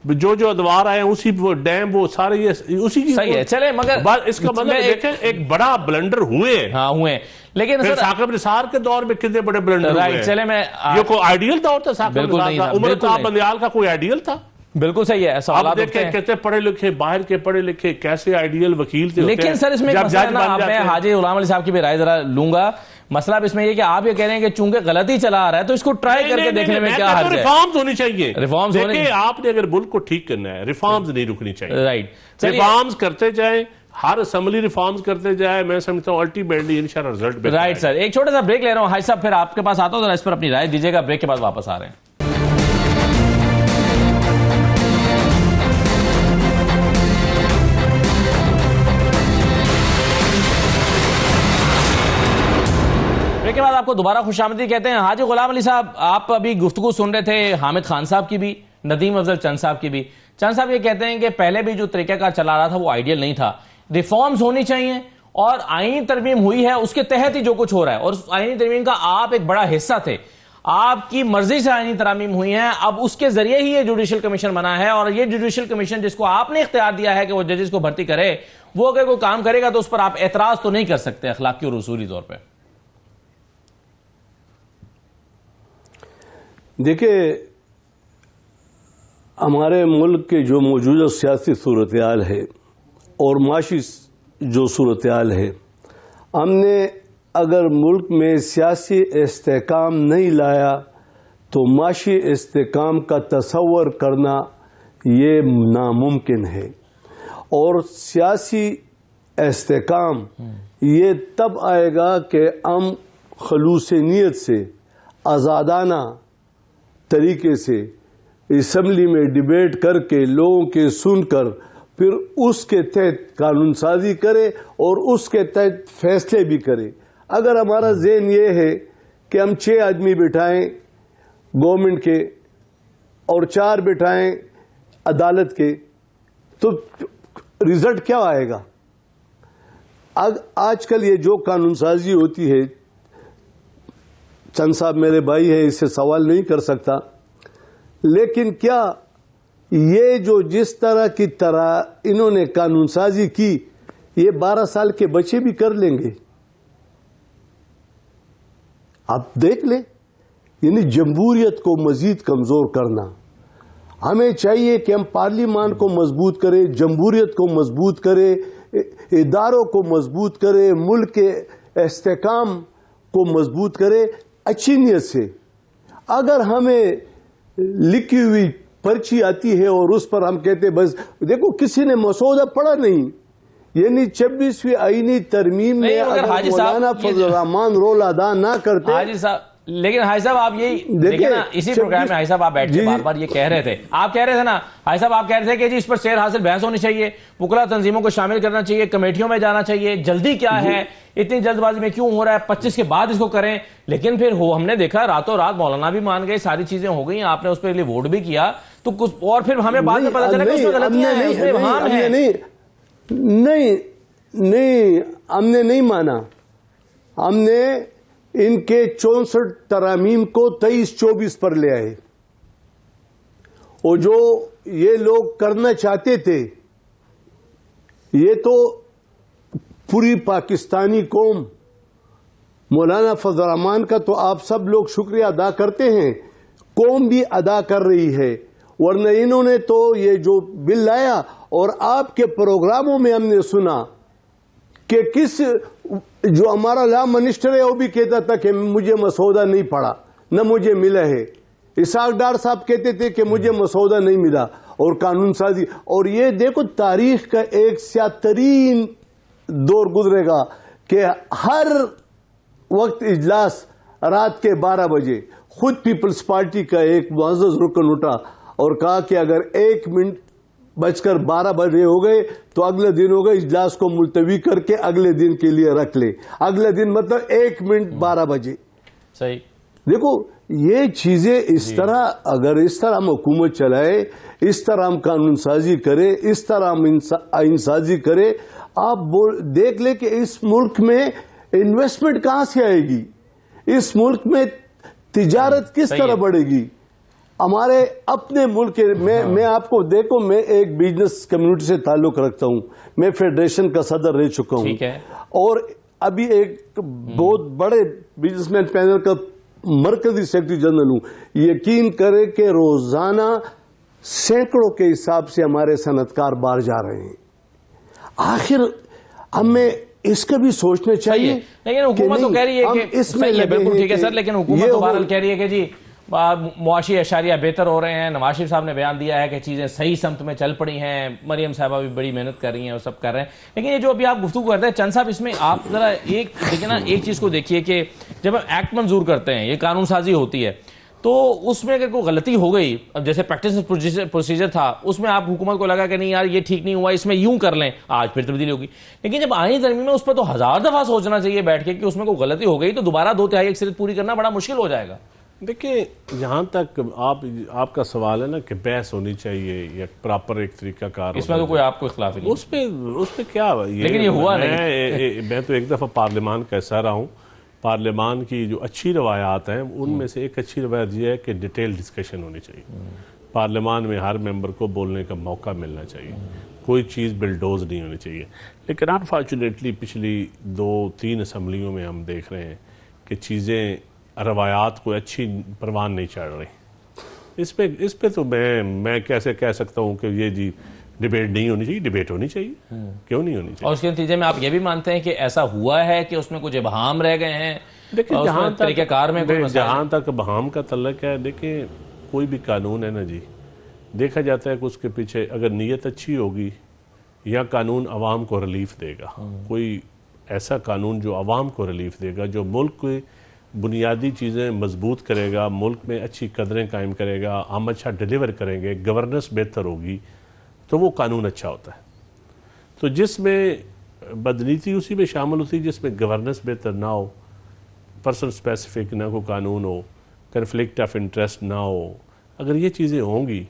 جو ادوار آئے ہیں اسی وہ ڈیم وہ سارے یہ اسی کی صحیح ہے. چلے مگر اس کا مطلب دیکھیں ایک بڑا بلنڈر ہوئے لیکن ثاقب نثار کے دور میں کتنے بڑے بلنڈر ہوئے. چلے میں یہ کوئی آئیڈیل دور تھا ثاقب نثار کا؟ عمر طاہر بندیال کا کوئی آئیڈیل تھا؟ بالکل صحیح ہے. آپ دیکھیں کہتے پڑھے لکھے باہر کے پڑھے لکھے کیسے آئیڈیل وکیل تھے. لیکن سر اس میں میں حاجی غلام علی صاحب کی بھی رائے ذرا لوں گا. مسئلہ اب اس میں یہ کہ آپ یہ کہہ رہے ہیں کہ چونکہ غلطی چلا آ رہا ہے تو اس کو ٹرائی کر کے دیکھنے میں کیا حرج ہے. ریفارمز ہونی چاہیے. ریفارمز دیکھیں آپ نے اگر ملک کو ٹھیک کرنا ہے ریفارمز نہیں رکنی چاہیے. رائٹ. ریفارمز کرتے جائیں, ہر اسمبلی ریفارمز کرتے جائے. میں سمجھتا ہوں الٹیمیٹلی انشاءاللہ رزلٹ بہتر. رائٹ سر, ایک چھوٹا سا بریک لے رہا ہوں. حاج صاحب پھر آپ کے پاس آتا ہوں, ذرا اس پر اپنی رائے دیجیے گا. بریک کے بعد واپس آ رہے ہیں. کے بعد آپ کو دوبارہ خوش آمدید کہتے ہیں. حاجی غلام علی صاحب, آپ ابھی گفتگو سن رہے تھے حامد خان صاحب کی بھی, ندیم افضل چند صاحب کی بھی. چند صاحب یہ کہتے ہیں کہ پہلے بھی جو طریقہ کار چلا رہا تھا وہ آئیڈیل نہیں تھا. ریفارمز ہونی چاہیے اور آئینی ترمیم ہوئی ہے, اس کے تحت ہی جو کچھ ہو رہا ہے. اور آئینی ترمیم کا آپ ایک بڑا حصہ تھے, آپ کی مرضی سے آئینی ترامیم ہوئی ہیں. اب اس کے ذریعے ہی یہ جوڈیشل کمیشن بنا ہے, اور یہ جوڈیشل کمیشن جس کو آپ نے اختیار دیا ہے کہ وہ ججز کو بھرتی کرے, وہ اگر کوئی کام کرے گا تو اس پر آپ اعتراض تو نہیں کر سکتے اخلاقی اور اصولی طور پہ. دیکھیں ہمارے ملک کے جو موجودہ سیاسی صورتحال ہے اور معاشی جو صورتحال ہے, ہم نے اگر ملک میں سیاسی استحکام نہیں لایا تو معاشی استحکام کا تصور کرنا یہ ناممکن ہے. اور سیاسی استحکام یہ تب آئے گا کہ ہم خلوص نیت سے آزادانہ طریقے سے اسمبلی میں ڈیبیٹ کر کے لوگوں کے سن کر پھر اس کے تحت قانون سازی کرے اور اس کے تحت فیصلے بھی کرے. اگر ہمارا ذہن یہ ہے کہ ہم 6 آدمی بٹھائیں گورنمنٹ کے اور 4 بٹھائیں عدالت کے, تو رزلٹ کیا آئے گا؟ آج کل یہ جو قانون سازی ہوتی ہے, چند صاحب میرے بھائی ہے, اس سے سوال نہیں کر سکتا, لیکن کیا یہ جو جس طرح کی طرح انہوں نے قانون سازی کی یہ 12 سال کے بچے بھی کر لیں گے؟ آپ دیکھ لیں. یعنی جمہوریت کو مزید کمزور کرنا. ہمیں چاہیے کہ ہم پارلیمان کو مضبوط کریں, جمہوریت کو مضبوط کریں, اداروں کو مضبوط کریں, ملک کے استحکام کو مضبوط کریں اچھی نیت سے. اگر ہمیں لکھی ہوئی پرچی آتی ہے اور اس پر ہم کہتے بس دیکھو کسی نے مسودہ پڑھا نہیں, یعنی 26ویں آئینی ترمیم میں اگر مولانا فضل الرحمان رول ادا نہ کرتے. حاجی صاحب لیکن حاجی صاحب آپ یہی دیکھیں نا, اسی پروگرام میں حاجی صاحب آپ بیٹھ کے بار بار یہ کہہ رہے تھے, آپ کہہ رہے تھے نا حاجی صاحب, آپ کہہ رہے تھے کہ جی اس پر سیر حاصل بحث ہونی چاہیے, وکلا تنظیموں کو شامل کرنا چاہیے, کمیٹیوں میں جانا چاہیے, جلدی کیا ہے, اتنی جلد بازی میں کیوں ہو رہا ہے, 25 کے بعد اس کو کریں. لیکن پھر ہم نے دیکھا راتوں رات مولانا بھی مان گئے, ساری چیزیں ہو گئی, آپ نے اس پہ لیے ووٹ بھی کیا, تو کچھ اور پھر ہمیں بعد میں پتا چلا کہ اس میں غلطیاں ہیں, اس میں ابہام ہے. نہیں ہم نے نہیں مانا. ہم نے ان کے 64 ترامیم کو 23-24 پر لے آئے, اور جو یہ لوگ کرنا چاہتے تھے یہ تو پوری پاکستانی قوم, مولانا فضل الرحمان کا تو آپ سب لوگ شکریہ ادا کرتے ہیں, قوم بھی ادا کر رہی ہے, ورنہ انہوں نے تو یہ جو بل لایا اور آپ کے پروگراموں میں ہم نے سنا کہ جو ہمارا لا منسٹر ہے وہ بھی کہتا تھا کہ مجھے مسودہ نہیں پڑا، نہ مجھے ملا ہے۔ اسحاق ڈار صاحب کہتے تھے کہ مجھے مسودہ نہیں ملا، اور قانون سازی، اور یہ دیکھو تاریخ کا ایک سیاہ ترین دور گزرے گا کہ ہر وقت اجلاس رات کے 12 بجے خود پیپلز پارٹی کا ایک معزز رکن اٹھا اور کہا کہ اگر 1 منٹ بج کر 12 بجے ہو گئے تو اگلے دن ہوگا، اجلاس کو ملتوی کر کے اگلے دن کے لیے رکھ لے۔ اگلے دن مطلب 1 منٹ 12 بجے۔ صحیح۔ دیکھو یہ چیزیں اس طرح، اگر اس طرح ہم حکومت چلائے، اس طرح ہم قانون سازی کرے، اس طرح ہم آئین سازی کرے، آپ دیکھ لیں کہ اس ملک میں انویسٹمنٹ کہاں سے آئے گی، اس ملک میں تجارت کس طرح بڑھے گی۔ ہمارے اپنے ملک کے میں آپ کو دیکھو، میں ایک بزنس کمیونٹی سے تعلق رکھتا ہوں، میں فیڈریشن کا صدر رہ چکا ہوں، اور ابھی ایک بہت بڑے بزنس مین پینل کا مرکزی سیکرٹری جنرل ہوں۔ یقین کرے کہ روزانہ سینکڑوں کے حساب سے ہمارے صنعت کار باہر جا رہے ہیں۔ آخر ہمیں اس کا بھی سوچنا چاہیے، لیکن حکومت تو کہہ رہی ہے کہ اس میں بالکل ٹھیک ہے سر، لیکن حکومت تو بہرحال کہہ رہی ہے کہ جی معاشی اشاریہ بہتر ہو رہے ہیں۔ نواز شریف صاحب نے بیان دیا ہے کہ چیزیں صحیح سمت میں چل پڑی ہیں، مریم صاحبہ بھی بڑی محنت کر رہی ہیں اور سب کر رہے ہیں، لیکن یہ جو ابھی آپ گفتگو کرتے ہیں چند صاحب، اس میں آپ ذرا ایک دیکھیں نا، ایک چیز کو دیکھیے کہ جب ہم ایکٹ منظور کرتے ہیں، یہ قانون سازی ہوتی ہے، تو اس میں اگر کوئی غلطی ہو گئی، اب جیسے پریکٹس پروسیجر تھا، اس میں آپ حکومت کو لگا کہ نہیں یار یہ ٹھیک نہیں ہوا، اس میں یوں کر لیں، آج پھر تبدیلی ہوگی، لیکن جب آئین ترمیم میں اس پر تو 1000 دفعہ سوچنا چاہیے بیٹھ کے کہ اس میں کوئی غلطی ہو گئی تو دوبارہ 2/3 اکثریت پوری کرنا بڑا مشکل ہو جائے گا۔ دیکھیں، جہاں تک آپ کا سوال ہے نا کہ بحث ہونی چاہیے یا پراپر ایک طریقہ کار، اس میں تو کوئی آپ کو اختلاف نہیں، اس پہ کیا، لیکن یہ ہوا نہیں۔ میں تو ایک دفعہ پارلیمان کا حصہ رہا ہوں، پارلیمان کی جو اچھی روایات ہیں ان میں سے ایک اچھی روایت یہ ہے کہ ڈیٹیل ڈسکشن ہونی چاہیے، پارلیمان میں ہر ممبر کو بولنے کا موقع ملنا چاہیے، کوئی چیز بلڈوز نہیں ہونی چاہیے، لیکن انفارچونیٹلی پچھلی 2-3 اسمبلیوں میں ہم دیکھ رہے ہیں کہ چیزیں، روایات کو اچھی پروان نہیں چڑھ رہی۔ اس پہ تو میں کیسے کہہ سکتا ہوں کہ یہ جی ڈیبیٹ نہیں ہونی چاہیے، ڈیبیٹ ہونی چاہیے، کیوں نہیں ہونی چاہیے؟ اور اس کے نتیجے میں آپ یہ بھی مانتے ہیں کہ ایسا ہوا ہے کہ اس میں کچھ ابہام رہ گئے ہیں؟ دیکھیں، جہاں تک ابہام کا تعلق ہے، دیکھیں کوئی بھی قانون ہے نا جی، دیکھا جاتا ہے کہ اس کے پیچھے اگر نیت اچھی ہوگی یا قانون عوام کو ریلیف دے گا، کوئی ایسا قانون جو عوام کو ریلیف دے گا، جو ملک کو بنیادی چیزیں مضبوط کرے گا، ملک میں اچھی قدریں قائم کرے گا، ہم اچھا ڈیلیور کریں گے، گورننس بہتر ہوگی، تو وہ قانون اچھا ہوتا ہے۔ تو جس میں بدنیتی اسی میں شامل ہوتی ہے جس میں گورننس بہتر نہ ہو، پرسن سپیسیفک نہ کوئی قانون ہو، کنفلکٹ آف انٹرسٹ نہ ہو، اگر یہ چیزیں ہوں گی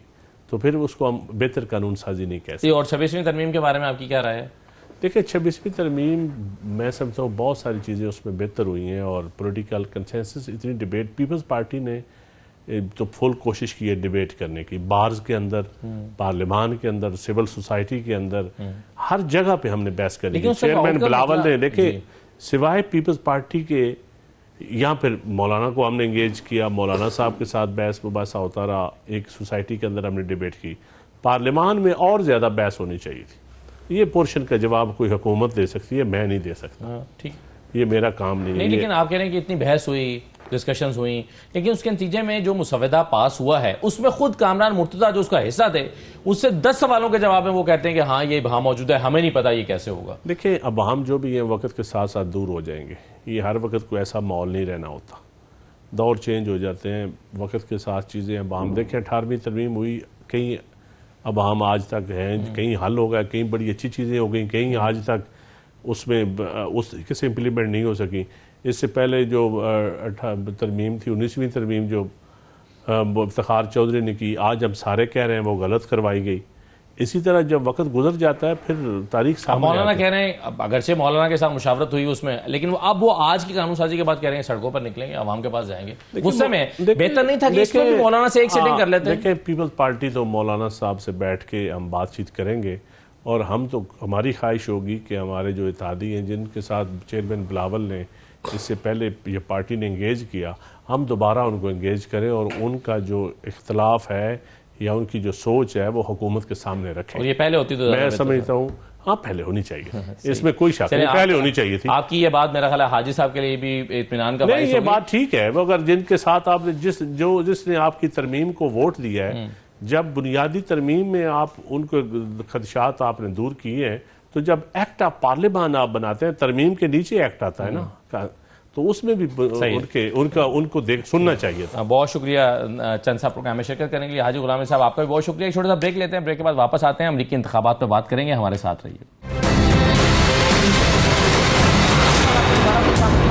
تو پھر اس کو ہم بہتر قانون سازی نہیں کہہ سکتے۔ اور 26ویں ترمیم کے بارے میں آپ کی کیا رائے ہے؟ دیکھیں، 26ویں ترمیم میں سمجھتا ہوں بہت ساری چیزیں اس میں بہتر ہوئی ہیں، اور پولیٹیکل کنسنسس، اتنی ڈیبیٹ، پیپلز پارٹی نے تو فل کوشش کی ہے ڈیبیٹ کرنے کی، بارز کے اندر، پارلیمان کے اندر، سول سوسائٹی کے اندر، ہر جگہ پہ ہم نے بحث کری۔ چیئرمین بلاول نے، دیکھیں سوائے پیپلز پارٹی کے، یہاں پھر مولانا کو ہم نے انگیج کیا، مولانا صاحب کے ساتھ بحث مباحثہ ہوتا رہا، ایک سوسائٹی کے اندر ہم نے ڈیبیٹ کی، پارلیمان میں اور زیادہ بحث ہونی چاہیے تھی۔ یہ پورشن کا جواب کوئی حکومت دے سکتی ہے، میں نہیں دے سکتا، ٹھیک، یہ میرا کام نہیں ہے۔ لیکن آپ کہہ رہے ہیں کہ اتنی بحث ہوئی، ڈسکشنز ہوئیں، لیکن اس کے نتیجے میں جو مسودہ پاس ہوا ہے اس میں خود کامران مرتضیٰ جو اس کا حصہ تھے، اس سے 10 سوالوں کے جواب میں وہ کہتے ہیں کہ ہاں یہ ابہام موجود ہے، ہمیں نہیں پتا یہ کیسے ہوگا۔ دیکھیں، ابہام جو بھی ہیں وقت کے ساتھ ساتھ دور ہو جائیں گے، یہ ہر وقت کوئی ایسا ماحول نہیں رہنا ہوتا، دور چینج ہو جاتے ہیں، وقت کے ساتھ چیزیں ابہام، دیکھیں 18ویں ترمیم ہوئی، کہیں ابہام آج تک ہیں، کہیں حل ہو گیا، کہیں بڑی اچھی چیزیں ہو گئیں، کہیں آج تک اس میں اس کسی امپلیمنٹ نہیں ہو سکی۔ اس سے پہلے جو ترمیم تھی، 19ویں ترمیم جو افتخار چودھری نے کی، آج ہم سارے کہہ رہے ہیں وہ غلط کروائی گئی۔ اسی طرح جب وقت گزر جاتا ہے پھر تاریخ سامنے آتی ہے۔ مولانا کہہ رہے ہیں، اگرچہ مولانا کے ساتھ مشاورت ہوئی اس میں، لیکن اب وہ آج کی قانون سازی کے بعد کہہ رہے ہیں سڑکوں پر نکلیں گے، عوام کے پاس جائیں گے، غصے میں بہتر نہیں تھا کہ اس میں بھی مولانا سے ایک سیٹنگ کر لیتے ہیں؟ دیکھیں، پیپلز پارٹی تو مولانا صاحب سے بیٹھ کے ہم بات چیت کریں گے، اور ہم تو، ہماری خواہش ہوگی کہ ہمارے جو اتحادی ہیں جن کے ساتھ چیئرمین بلاول نے اس سے پہلے یہ پارٹی نے انگیج کیا، ہم دوبارہ ان کو انگیج کریں، اور ان کا جو اختلاف ہے یا ان کی جو سوچ ہے وہ حکومت کے سامنے رکھیں. اور یہ پہلے ہوتی تو میں سمجھتا ہوں ہاں پہلے ہونی چاہیے, اس میں کوئی شک نہیں, پہلے ہونی چاہیے تھی. آپ کی یہ بات میرا خیال ہے حاجی صاحب کے لیے بھی اطمینان کا باعث نہیں, ہوگی. یہ بات ٹھیک ہے, مگر جن کے ساتھ آپ نے جس نے آپ کی ترمیم کو ووٹ دیا ہے, جب بنیادی ترمیم میں آپ ان کو خدشات آپ نے دور کیے ہیں, تو جب ایکٹ آف پارلیمان آپ بناتے ہیں, ترمیم کے نیچے ایکٹ آتا ہے نا, تو اس میں بھی ان کو سننا چاہیے تھا. بہت شکریہ چند صاحب پروگرام میں شرکت کرنے کے لیے. حاجی غلام صاحب آپ کا بھی بہت شکریہ. ایک چھوٹا سا بریک لیتے ہیں, بریک کے بعد واپس آتے ہیں, امریکی انتخابات پہ بات کریں گے, ہمارے ساتھ رہیے.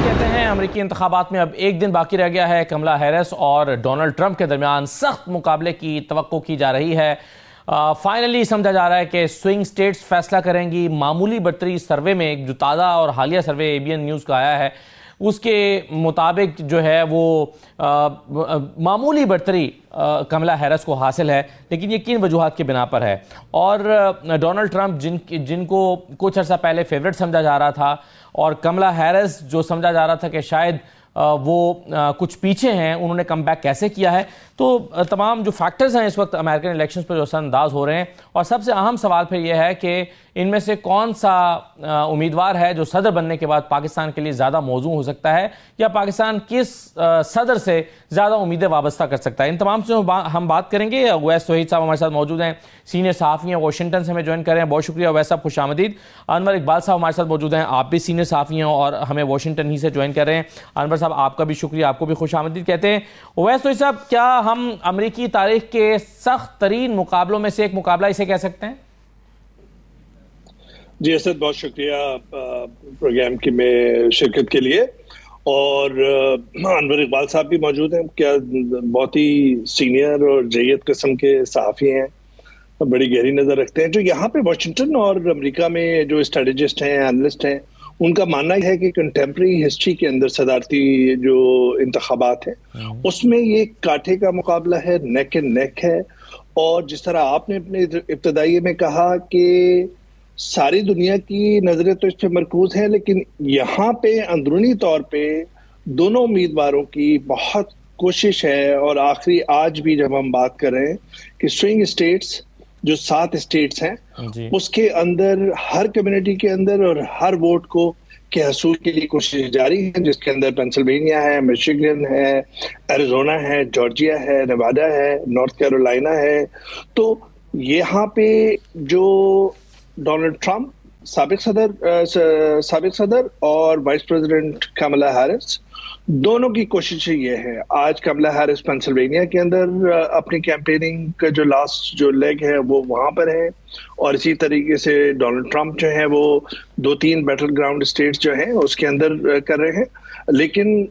کہتے ہیں امریکی انتخابات میں اب ایک دن باقی رہ گیا ہے. کملا ہیرس اور ڈونلڈ ٹرمپ کے درمیان سخت مقابلے کی توقع کی جا رہی ہے. فائنلی سمجھا جا رہا ہے کہ سوئنگ سٹیٹس فیصلہ کریں گی. معمولی برتری سروے میں, جو تازہ اور حالیہ سروے ABN نیوز کا آیا ہے, اس کے مطابق جو ہے وہ معمولی برتری کملا ہیرس کو حاصل ہے, لیکن یہ کن وجوہات کی بنا پر ہے. اور ڈونلڈ ٹرمپ جن کو کچھ عرصہ پہلے فیورٹ سمجھا جا رہا تھا, اور کملا ہیرس جو سمجھا جا رہا تھا کہ شاید وہ کچھ پیچھے ہیں, انہوں نے کم بیک کیسے کیا ہے. تو تمام جو فیکٹرز ہیں اس وقت امریکن الیکشنز پر جو اثر انداز ہو رہے ہیں, اور سب سے اہم سوال پھر یہ ہے کہ ان میں سے کون سا امیدوار ہے جو صدر بننے کے بعد پاکستان کے لیے زیادہ موزوں ہو سکتا ہے, یا پاکستان کس صدر سے زیادہ امیدیں وابستہ کر سکتا ہے. ان تمام سے ہم بات کریں گے. اویس توحید صاحب ہمارے ساتھ موجود ہیں, سینئر صحافی ہیں, واشنگٹن سے ہمیں جوائن کر رہے ہیں. بہت شکریہ اویس صاحب, خوش آمدید. انور اقبال صاحب ہمارے ساتھ موجود ہیں, آپ بھی سینئر صحافی ہیں اور ہمیں واشنگٹن ہی سے جوائن کر رہے ہیں. انور صاحب آپ کا بھی شکریہ, آپ کو بھی خوش آمدید کہتے ہیں. اویس توحید صاحب, کیا ہم امریکی تاریخ کے سخت ترین مقابلوں میں سے ایک مقابلہ اسے کہہ سکتے ہیں؟ جی اسد, بہت شکریہ پروگرام کی میں شرکت کے لیے. اور انور اقبال صاحب بھی موجود ہیں, کیا بہت ہی سینئر اور جید قسم کے صحافی ہیں, بڑی گہری نظر رکھتے ہیں. جو یہاں پہ واشنگٹن اور امریکہ میں جو اسٹریٹجسٹ ہیں, اینالسٹ ہیں, ان کا ماننا ہے کہ کنٹمپرری ہسٹری کے اندر صدارتی جو انتخابات ہیں اس میں یہ کاٹھے کا مقابلہ ہے, نیک اینڈ نیک ہے. اور جس طرح آپ نے اپنے ابتدائی میں کہا کہ ساری دنیا کی نظریں تو اس پہ مرکوز ہیں, لیکن یہاں پہ اندرونی طور پہ دونوں امیدواروں کی بہت کوشش ہے. اور آخری آج بھی جب ہم بات کر رہے ہیں کہ سوئنگ اسٹیٹس جو 7 اسٹیٹس ہیں اس کے اندر ہر کمیونٹی کے اندر اور ہر ووٹ کو کے حصول کے لیے کوشش جاری ہے, جس کے اندر پینسلوینیا ہے, میشیگن ہے, ایریزونا ہے, جارجیا ہے, نیواڈا ہے, نارتھ کیرولائنا ہے. تو یہاں پہ جو ڈونلڈ ٹرمپ سابق صدر اور وائس پریزیڈنٹ کملا ہیرس دونوں کی کوشش یہ ہے. آج کملا ہیرس پینسلوینیا کے اندر اپنی کیمپیننگ کا جو لاسٹ جو لیگ ہے وہ وہاں پر ہے, اور اسی طریقے سے ڈونلڈ ٹرمپ جو ہے وہ 2-3 بیٹل گراؤنڈ اسٹیٹس جو ہیں اس کے اندر کر رہے ہیں. لیکن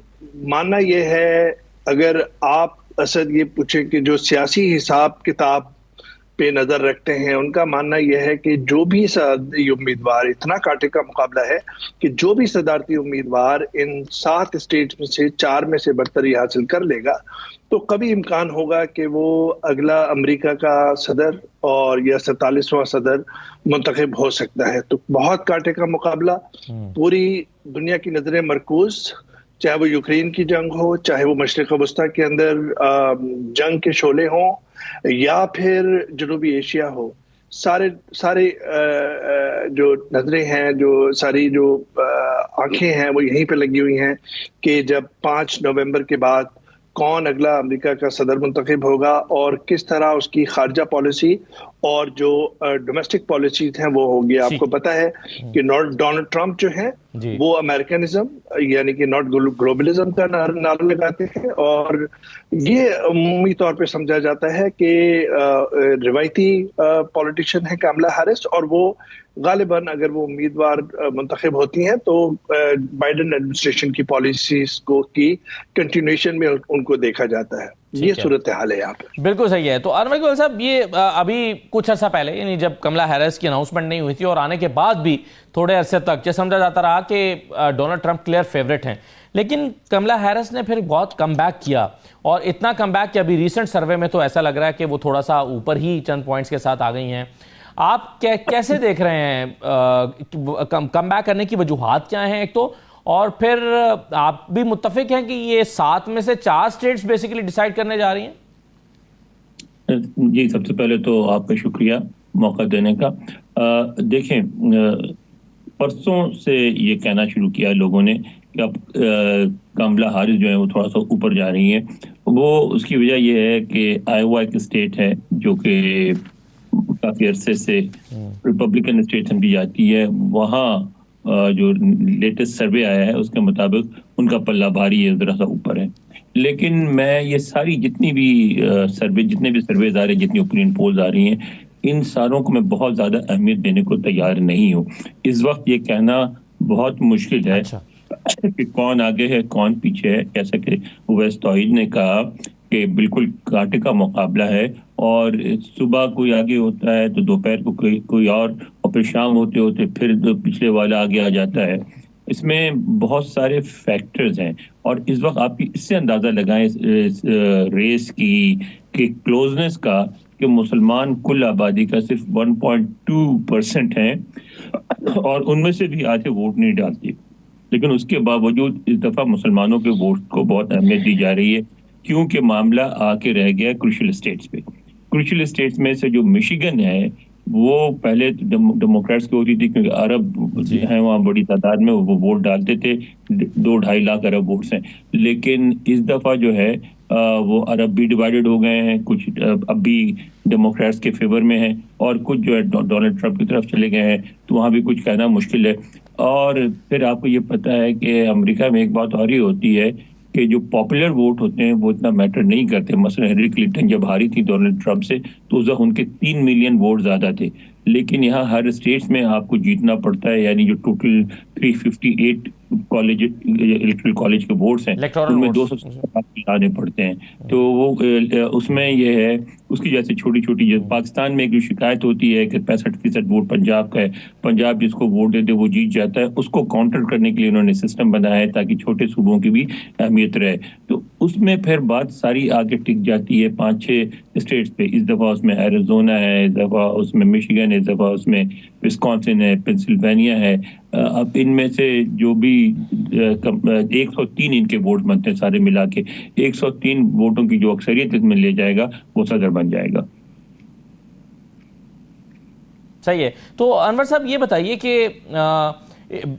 ماننا یہ ہے, اگر آپ اسد یہ پوچھیں کہ جو سیاسی حساب کتاب پہ نظر رکھتے ہیں, ان کا ماننا یہ ہے کہ جو بھی امیدوار, اتنا کاٹے کا مقابلہ ہے کہ جو بھی صدارتی امیدوار ان 7 اسٹیٹس میں سے 4 میں سے برتری حاصل کر لے گا, تو کبھی امکان ہوگا کہ وہ اگلا امریکہ کا صدر اور یا 47واں صدر منتخب ہو سکتا ہے. تو بہت کاٹے کا مقابلہ, پوری دنیا کی نظریں مرکوز, چاہے وہ یوکرین کی جنگ ہو, چاہے وہ مشرق وسطیٰ کے اندر جنگ کے شعلے ہوں, یا پھر جنوبی ایشیا ہو. سارے جو نظریں ہیں, جو ساری جو آنکھیں ہیں وہ یہیں پہ لگی ہوئی ہیں کہ جب 5 نومبر کے بعد کون اگلا امریکہ کا صدر منتخب ہوگا, اور کس طرح اس کی خارجہ پالیسی اور جو ڈومیسٹک پالیسیز ہیں وہ ہوگی. آپ کو پتا ہے کہ ڈونلڈ ٹرمپ جو ہیں وہ امریکنزم یعنی کہ ناٹ گلوبلزم کا نعرہ لگاتے ہیں, اور یہ عمومی طور پہ سمجھا جاتا ہے کہ روایتی پولیٹیشین ہے کملا ہیرس, اور وہ غالباً اگر وہ امیدوار منتخب ہوتی ہیں تو بائیڈن ایڈمنسٹریشن کی پالیسیز کو کی کنٹینیوشن میں ان کو دیکھا جاتا ہے. یہ صورتحال ہے یہاں پہ. بالکل صحیح ہے. تو انور اقبال صاحب, یہ ابھی کچھ عرصہ پہلے, یعنی جب کملا ہیرس کی اناؤنسمنٹ نہیں ہوئی تھی, اور آنے کے بعد بھی تھوڑے عرصے تک یہ سمجھا جاتا رہا کہ ڈونلڈ ٹرمپ کلیئر فیوریٹ ہیں, لیکن کملا ہیرس نے پھر بہت کم بیک کیا, اور اتنا کم بیک کہ ابھی ریسنٹ سروے میں تو ایسا لگ رہا ہے کہ وہ تھوڑا سا اوپر ہی چند پوائنٹس کے ساتھ آ گئی ہیں. آپ کیسے دیکھ رہے ہیں, کم بیک کرنے کی وجوہات کیا ہیں ایک تو, اور پھر آپ بھی متفق ہیں کہ یہ 7 میں سے 4 اسٹیٹس بیسیکلی ڈیسائیڈ کرنے جا رہی ہیں؟ جی، سب سے پہلے تو آپ کا شکریہ موقع دینے کا. دیکھیں، پرسوں سے یہ کہنا شروع کیا لوگوں نے کہ اب کملا ہارس جو ہے وہ تھوڑا سا اوپر جا رہی ہیں. وہ اس کی وجہ یہ ہے کہ آئیوا ایک اسٹیٹ ہے جو کہ کافی عرصے سے ریپبلکن اسٹیٹ سمجھی جاتی ہے. وہاں جو لیٹسٹ سروے آیا ہے اس کے مطابق ان کا پلہ بھاری ہے، ذرا سا اوپر ہے. لیکن میں یہ ساری جتنے بھی سرویز آ رہے ہیں، جتنی اوپینین پولز آ رہی ہیں، ان ساروں کو میں بہت زیادہ اہمیت دینے کو تیار نہیں ہوں. اس وقت یہ کہنا بہت مشکل ہے کہ کون آگے ہے کون پیچھے ہے. جیسا کہ اویس توحید نے کہا کہ بالکل کانٹے کا مقابلہ ہے، اور صبح کوئی آگے ہوتا ہے تو دوپہر کو کوئی اور پھر شام ہوتے ہوتے پھر پچھلے والا آگے آ جاتا ہے. اس میں بہت سارے فیکٹرز ہیں، اور اس وقت آپ اس سے اندازہ لگائیں اس ریس کی کہ کلوزنس کا، کہ مسلمان کل آبادی کا صرف 1.2% ہیں، اور ان میں سے بھی آدھے ووٹ نہیں ڈالتے. لیکن اس کے باوجود اس دفعہ مسلمانوں کے ووٹ کو بہت اہمیت دی جا رہی ہے، کیونکہ معاملہ آ کے رہ گیا کروشل اسٹیٹس پہ. کروشل اسٹیٹس میں سے جو مشیگن ہے وہ پہلے ڈیموکریٹس کی ہوتی تھی، کیونکہ عرب ہیں وہاں بڑی تعداد میں، وہ ووٹ ڈالتے تھے. 2-2.5 لاکھ عرب ووٹس ہیں. لیکن اس دفعہ جو ہے وہ عرب بھی ڈیوائیڈڈ ہو گئے ہیں، کچھ اب بھی ڈیموکریٹس کے فیور میں ہیں، اور کچھ جو ہے ڈونلڈ ٹرمپ کی طرف چلے گئے ہیں. تو وہاں بھی کچھ کہنا مشکل ہے. اور پھر آپ کو یہ پتہ ہے کہ امریکہ میں ایک بات اور ہی ہوتی ہے کہ جو پاپولر ووٹ ہوتے ہیں وہ اتنا میٹر نہیں کرتے. مثلا ہیلری کلنٹن جب ہاری تھی ڈونلڈ ٹرمپ سے تو اس وقت ان کے 3 ملین ووٹ زیادہ تھے. لیکن یہاں ہر اسٹیٹس میں آپ کو جیتنا پڑتا ہے، یعنی جو ٹوٹل 358 الیکٹرل کالج کے ووٹس ہیں ان میں 200 لانے پڑتے ہیں. تو وہ اس میں یہ ہے، اس کی جیسے چھوٹی چھوٹی پاکستان میں ایک جو شکایت ہوتی ہے کہ 65% ووٹ پنجاب کا ہے، پنجاب جس کو ووٹ دیتے وہ جیت جاتا ہے. اس کو کاؤنٹر کرنے کے لیے انہوں نے سسٹم بنایا ہے تاکہ چھوٹے صوبوں کی بھی اہمیت رہے. تو اس میں پھر بات ساری آگے ٹک جاتی ہے 5-6 اسٹیٹس پہ. اس دفعہ اس میں ایریزونا ہے، اس دفعہ اس میں مشیگن ہے، اس دفعہ اس میں وسکانسن ہے، پنسلوینیا ہے. اب ان میں سے جو بھی 103 ان کے ووٹ بنتے ہیں سارے ملا کے، 103 ووٹوں کی جو اکثریت اس میں لے جائے گا وہ صدر بن جائے گا. صحیح ہے. تو انور صاحب یہ بتائیے کہ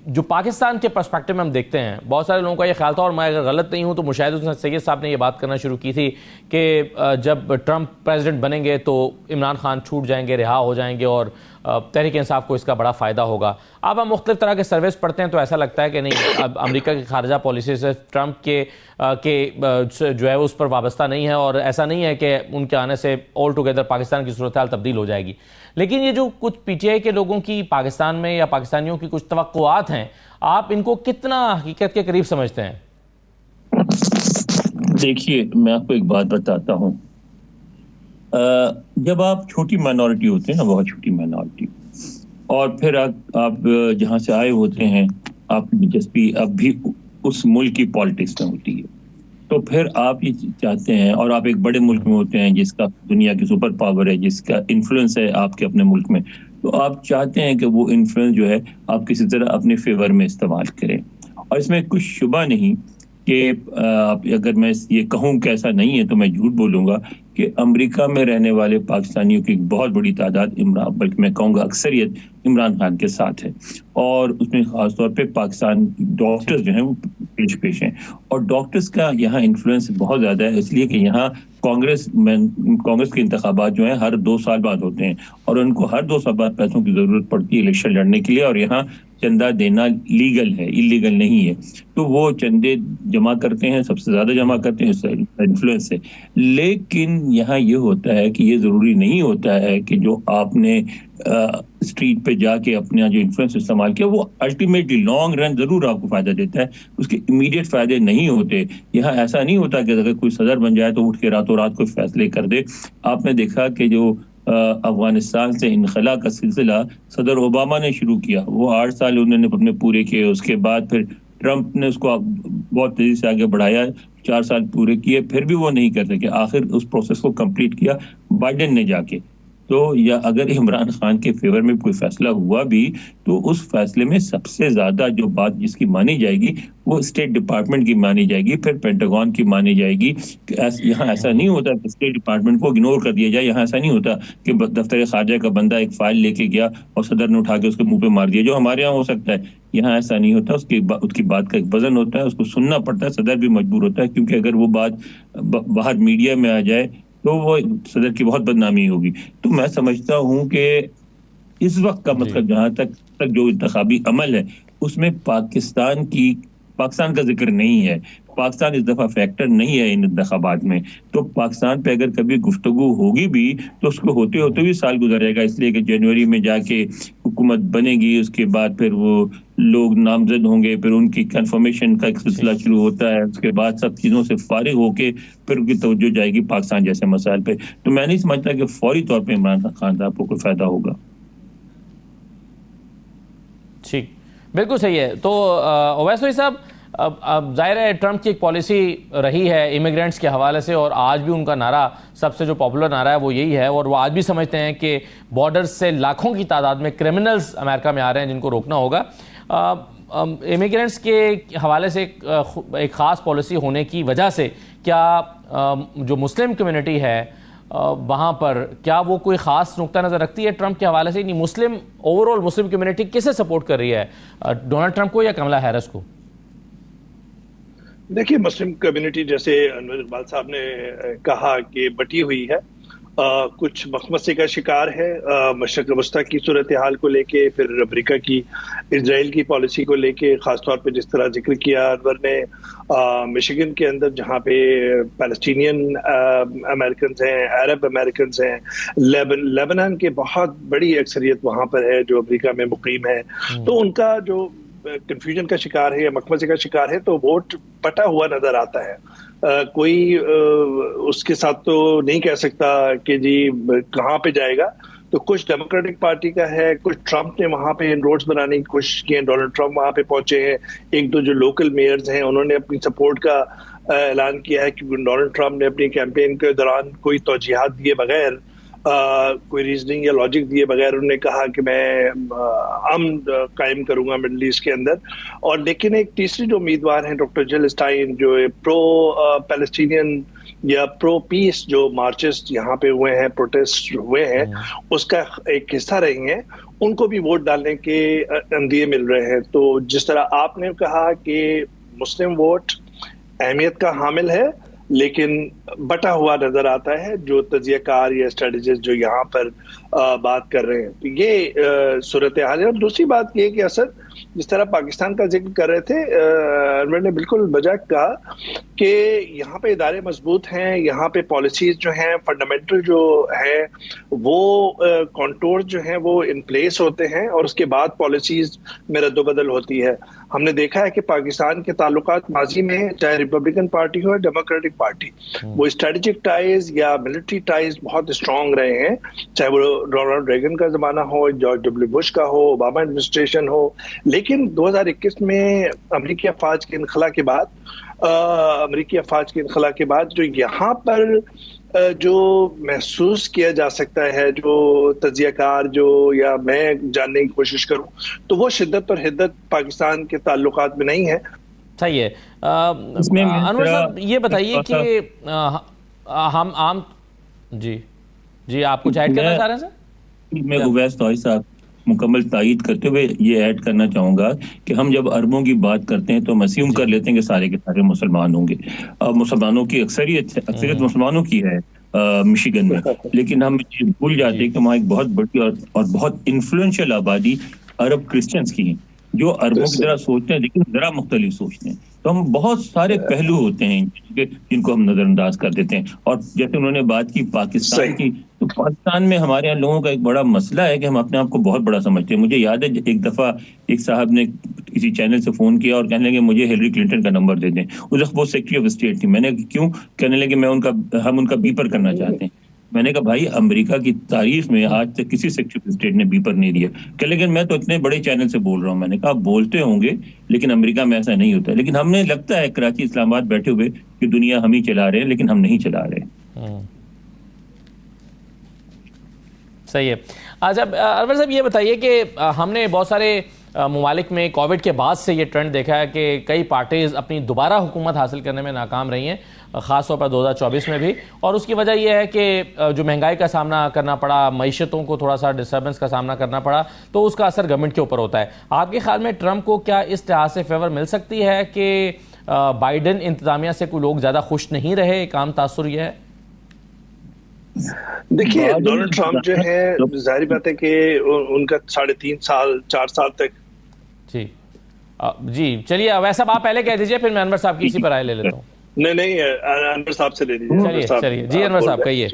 جو پاکستان کے پرسپیکٹو میں ہم دیکھتے ہیں، بہت سارے لوگوں کا یہ خیال تھا، اور میں اگر غلط نہیں ہوں تو مشاہد حسین سید صاحب نے یہ بات کرنا شروع کی تھی کہ جب ٹرمپ پریزیڈنٹ بنیں گے تو عمران خان چھوٹ جائیں گے، رہا ہو جائیں گے، اور تحریک انصاف کو اس کا بڑا فائدہ ہوگا. اب ہم مختلف طرح کے سرویز پڑھتے ہیں تو ایسا لگتا ہے کہ نہیں، اب امریکہ کی خارجہ پالیسی سے ٹرمپ کے جو ہے اس پر وابستہ نہیں ہے، اور ایسا نہیں ہے کہ ان کے آنے سے آل ٹوگیدر پاکستان کی صورتحال تبدیل ہو جائے گی. لیکن یہ جو کچھ پی ٹی آئی کے لوگوں کی پاکستان میں یا پاکستانیوں کی کچھ توقعات ہیں، آپ ان کو کتنا حقیقت کے قریب سمجھتے ہیں؟ دیکھیے، میں آپ کو ایک بات بتاتا ہوں. جب آپ چھوٹی مائنورٹی ہوتے ہیں نا، بہت چھوٹی مائنورٹی، اور پھر آپ جہاں سے آئے ہوتے ہیں، آپ کی دلچسپی اب بھی اس ملک کی پالیٹکس میں ہوتی ہے، تو پھر آپ یہ چاہتے ہیں، اور آپ ایک بڑے ملک میں ہوتے ہیں جس کا دنیا کی سپر پاور ہے، جس کا انفلوئنس ہے آپ کے اپنے ملک میں، تو آپ چاہتے ہیں کہ وہ انفلوئنس جو ہے آپ کسی طرح اپنے فیور میں استعمال کریں. اور اس میں کچھ شبہ نہیں کہ اگر میں یہ کہوں کہ ایسا نہیں ہے تو میں جھوٹ بولوں گا کہ امریکہ میں رہنے والے پاکستانیوں کی ایک بہت بڑی تعداد، بلکہ میں کہوں گا اکثریت، عمران خان کے ساتھ ہے. اور اس میں خاص طور پہ پاکستان ڈاکٹرز جو ہیں وہ پیش ہیں، اور ڈاکٹرز کا یہاں انفلوئنس بہت زیادہ ہے، اس لیے کہ یہاں کانگریس کے انتخابات جو ہیں ہر 2 سال بعد ہوتے ہیں، اور ان کو ہر 2 سال بعد پیسوں کی ضرورت پڑتی ہے الیکشن لڑنے کے لیے، اور یہاں چندہ دینا لیگل ہے، اللیگل نہیں ہے. تو وہ چندے جمع کرتے ہیں، سب سے زیادہ جمع کرتے ہیں، اس سے انفلوئنس ہے. لیکن یہاں یہ ہوتا ہے کہ یہ ضروری نہیں ہوتا ہے کہ جو آپ نے اسٹریٹ پہ جا کے اپنا جو انفلوئنس استعمال کیا وہ الٹیمیٹلی لانگ رن ضرور آپ کو فائدہ دیتا ہے، اس کے امیڈیٹ فائدے نہیں ہوتے. یہاں ایسا نہیں ہوتا کہ اگر کوئی صدر بن جائے تو اٹھ کے راتوں رات کوئی فیصلے کر دے. آپ نے دیکھا کہ جو افغانستان سے انخلا کا سلسلہ صدر اوباما نے شروع کیا، وہ 8 سال انہوں نے اپنے پورے کیے. اس کے بعد پھر ٹرمپ نے اس کو بہت تیزی سے آگے بڑھایا، 4 سال پورے کیے، پھر بھی وہ نہیں کر سکے. آخر اس پروسیس کو کمپلیٹ کیا بائیڈن نے جا کے. تو یا اگر عمران خان کے فیور میں کوئی فیصلہ ہوا بھی تو اس فیصلے میں سب سے زیادہ جو بات جس کی مانی جائے گی وہ اسٹیٹ ڈپارٹمنٹ کی مانی جائے گی، پھر پینٹاگون کی مانی جائے گی. یہاں ایسا نہیں ہوتا کہ اسٹیٹ ڈپارٹمنٹ کو اگنور کر دیا جائے، یہاں ایسا نہیں ہوتا کہ دفتر خارجہ کا بندہ ایک فائل لے کے گیا اور صدر نے اٹھا کے اس کے منہ پہ مار دیا، جو ہمارے یہاں ہو سکتا ہے. یہاں ایسا نہیں ہوتا، اس کی بات کا ایک وزن ہوتا ہے، اس کو سننا پڑتا ہے. صدر بھی مجبور ہوتا ہے کیونکہ اگر وہ بات باہر میڈیا میں آ جائے تو وہ صدر کی بہت بدنامی ہوگی. تو میں سمجھتا ہوں کہ اس وقت کا مطلب جہاں تک جو انتخابی عمل ہے اس میں پاکستان کا ذکر نہیں ہے. پاکستان اس دفعہ فیکٹر نہیں ہے ان انتخابات میں. تو پاکستان پہ اگر کبھی گفتگو ہوگی بھی تو اس کو ہوتے ہوتے بھی سال گزر جائے گا، اس لیے کہ جنوری میں جا کے حکومت بنے گی، اس کے بعد پھر وہ لوگ نامزد ہوں گے، پھر ان کی کنفرمیشن کا ایک سلسلہ شروع ہوتا ہے، اس کے بعد سب چیزوں سے فارغ ہو کے پھر ان کی توجہ جائے گی پاکستان جیسے مسائل پہ. تو میں نہیں سمجھتا کہ فوری طور پہ عمران خان صاحب کو کوئی فائدہ ہوگا. ٹھیک، بالکل صحیح ہے. تو اویس بھائی صاحب، اب ظاہر ہے ٹرمپ کی ایک پالیسی رہی ہے امیگرینٹس کے حوالے سے، اور آج بھی ان کا نعرہ سب سے جو پاپولر نعرہ ہے وہ یہی ہے، اور وہ آج بھی سمجھتے ہیں کہ بارڈرز سے لاکھوں کی تعداد میں کرمنلز امریکہ میں آ رہے ہیں جن کو روکنا ہوگا. امیگرینٹس کے حوالے سے ایک خاص پالیسی ہونے کی وجہ سے کیا جو مسلم کمیونٹی ہے وہاں پر کیا وہ کوئی خاص نقطہ نظر رکھتی ہے ٹرمپ کے حوالے سے؟ نہیں، مسلم اوور آل مسلم کمیونٹی کسے سپورٹ کر رہی ہے، ڈونلڈ ٹرمپ کو یا کملا ہیرس کو؟ دیکھیے، مسلم کمیونٹی جیسے انور اقبال صاحب نے کہا کہ بٹی ہوئی ہے، کچھ مخمصے کا شکار ہے مشرق وسطیٰ کی صورتحال کو لے کے، پھر امریکہ کی اسرائیل کی پالیسی کو لے کے، خاص طور پہ جس طرح ذکر کیا انور نے مشیگن کے اندر جہاں پہ پیلسٹینین امریکنز ہیں، عرب امریکنز ہیں، لیبنان کے بہت بڑی اکثریت وہاں پر ہے جو امریکہ میں مقیم ہے. تو ان کا جو کنفیوژن کا شکار ہے یا مخمصے کا شکار ہے، تو ووٹ پٹا ہوا نظر آتا ہے. کوئی اس کے ساتھ تو نہیں کہہ سکتا کہ جی کہاں پہ جائے گا. تو کچھ ڈیموکریٹک پارٹی کا ہے، کچھ ٹرمپ نے وہاں پہ انروڈز بنانے کی کوشش کی ہیں، ڈونلڈ ٹرمپ وہاں پہ پہنچے ہیں، ایک دو جو لوکل میئرز ہیں انہوں نے اپنی سپورٹ کا اعلان کیا ہے، کیونکہ ڈونلڈ ٹرمپ نے اپنی کیمپین کے دوران کوئی توجیہات دیے بغیر، کوئی ریزننگ یا لاجک دیے بغیر انہوں نے کہا کہ میں امن قائم کروں گا مڈل ایسٹ کے اندر. اور لیکن ایک تیسری جو امیدوار ہیں ڈاکٹر جل اسٹائن، جو پرو پیلسٹینین یا پرو پیس جو مارچز یہاں پہ ہوئے ہیں، پروٹیسٹ ہوئے ہیں، اس کا ایک حصہ رہی ہیں، ان کو بھی ووٹ ڈالنے کے اندیے مل رہے ہیں. تو جس طرح آپ نے کہا کہ مسلم ووٹ اہمیت کا حامل ہے، لیکن بٹا ہوا نظر آتا ہے جو تجزیہ کار یا اسٹریٹجسٹ جو یہاں پر بات کر رہے ہیں. تو یہ صورتحال ہے. اور دوسری بات یہ کہ اصل جس طرح پاکستان کا ذکر کر رہے تھے انور نے بالکل بجا کہا کہ یہاں پہ ادارے مضبوط ہیں، یہاں پہ پالیسیز جو ہیں فنڈامنٹل جو ہیں وہ کانٹور جو ہیں وہ ان پلیس ہوتے ہیں، اور اس کے بعد پالیسیز میں رد و بدل ہوتی ہے. ہم نے دیکھا ہے کہ پاکستان کے تعلقات ماضی میں چاہے ریپبلکن پارٹی ہو یا ڈیموکریٹک پارٹی، وہ اسٹریٹجک ٹائز یا ملٹری ٹائز بہت اسٹرانگ رہے ہیں، چاہے وہ رونالڈ ریگن کا زمانہ ہو، جارج ڈبلیو بش کا ہو، اوباما ایڈمنسٹریشن ہو. لیکن 2021 میں امریکی افواج کے انخلا کے بعد جو یہاں پر جو محسوس کیا جا سکتا ہے، جو تجزیہ کار جو یا میں جاننے کی کوشش کروں، تو وہ شدت اور حدت پاکستان کے تعلقات میں نہیں ہے. صحیح ہے. انور صاحب یہ بتائیے کہ ہم عام جی آپ کچھ ایڈ کرنا چاہ رہے ہیں سر؟ میں اویس طاہر صاحب مکمل تائید کرتے ہوئے یہ ایڈ کرنا چاہوں گا کہ ہم جب عربوں کی بات کرتے ہیں تو ہم اسیوم کر لیتے ہیں کہ سارے کے سارے مسلمان ہوں گے. مسلمانوں کی اکثریت مسلمانوں کی ہے مشیگن میں، لیکن ہم بھول جاتے ہیں کہ وہاں ایک بہت بڑی اور بہت انفلوئنشل آبادی عرب کرسچنس کی ہیں جو عربوں کی طرح سوچتے ہیں لیکن ذرا مختلف سوچتے ہیں. تو ہم بہت سارے پہلو ہوتے ہیں جن کو ہم نظر انداز کر دیتے ہیں. اور جیسے انہوں نے بات کی پاکستان کی، تو پاکستان میں ہمارے یہاں لوگوں کا ایک بڑا مسئلہ ہے کہ ہم اپنے آپ کو بہت بڑا سمجھتے ہیں. مجھے یاد ہے ایک دفعہ ایک صاحب نے کسی چینل سے فون کیا اور کہنے لگے مجھے ہلری کلنٹن کا نمبر دے دیں. اس وقت وہ سیکرٹری آف اسٹیٹ تھی. میں نے کیوں؟ کہنے لگے ہم ان کا بیپر کرنا چاہتے ہیں. میں نے کہا بھائی امریکہ کی تاریخ میں آج تک کسی سیکرٹری آف اسٹیٹ نے بیپر نہیں دیا. کہ لیکن میں تو اتنے بڑے چینل سے بول رہا ہوں. میں نے کہا بولتے ہوں گے لیکن امریکہ میں ایسا نہیں ہوتا. لیکن ہم نے لگتا ہے کراچی اسلام آباد بیٹھے ہوئے کہ دنیا ہم ہی چلا رہے ہیں، لیکن ہم نہیں چلا رہے. صحیح ہے. جب انور صاحب یہ بتائیے کہ ہم نے بہت سارے ممالک میں کووڈ کے بعد سے یہ ٹرینڈ دیکھا ہے کہ کئی پارٹیز اپنی دوبارہ حکومت حاصل کرنے میں ناکام رہی ہیں, خاص طور پر 2024 میں بھی, اور اس کی وجہ یہ ہے کہ جو مہنگائی کا سامنا کرنا پڑا, معیشتوں کو تھوڑا سا ڈسٹربنس کا سامنا کرنا پڑا, تو اس کا اثر گورنمنٹ کے اوپر ہوتا ہے. آپ کے خیال میں ٹرمپ کو کیا اس لحاظ سے فیور مل سکتی ہے کہ بائیڈن انتظامیہ سے کوئی لوگ زیادہ خوش نہیں رہے؟ ایک عام تاثر یہ ہے. دیکھیے ڈونلڈ ٹرمپ جو ہے, ظاہری بات ہے کہ ان کا 4 سال تک. جی چلیے ویسا آپ پہلے کہہ دیجئے, پھر میں انور صاحب کی اسی پر رائے لے لیتا ہوں. نہیں انور صاحب سے لے لیجیے. چلیے جی انور صاحب کہیے.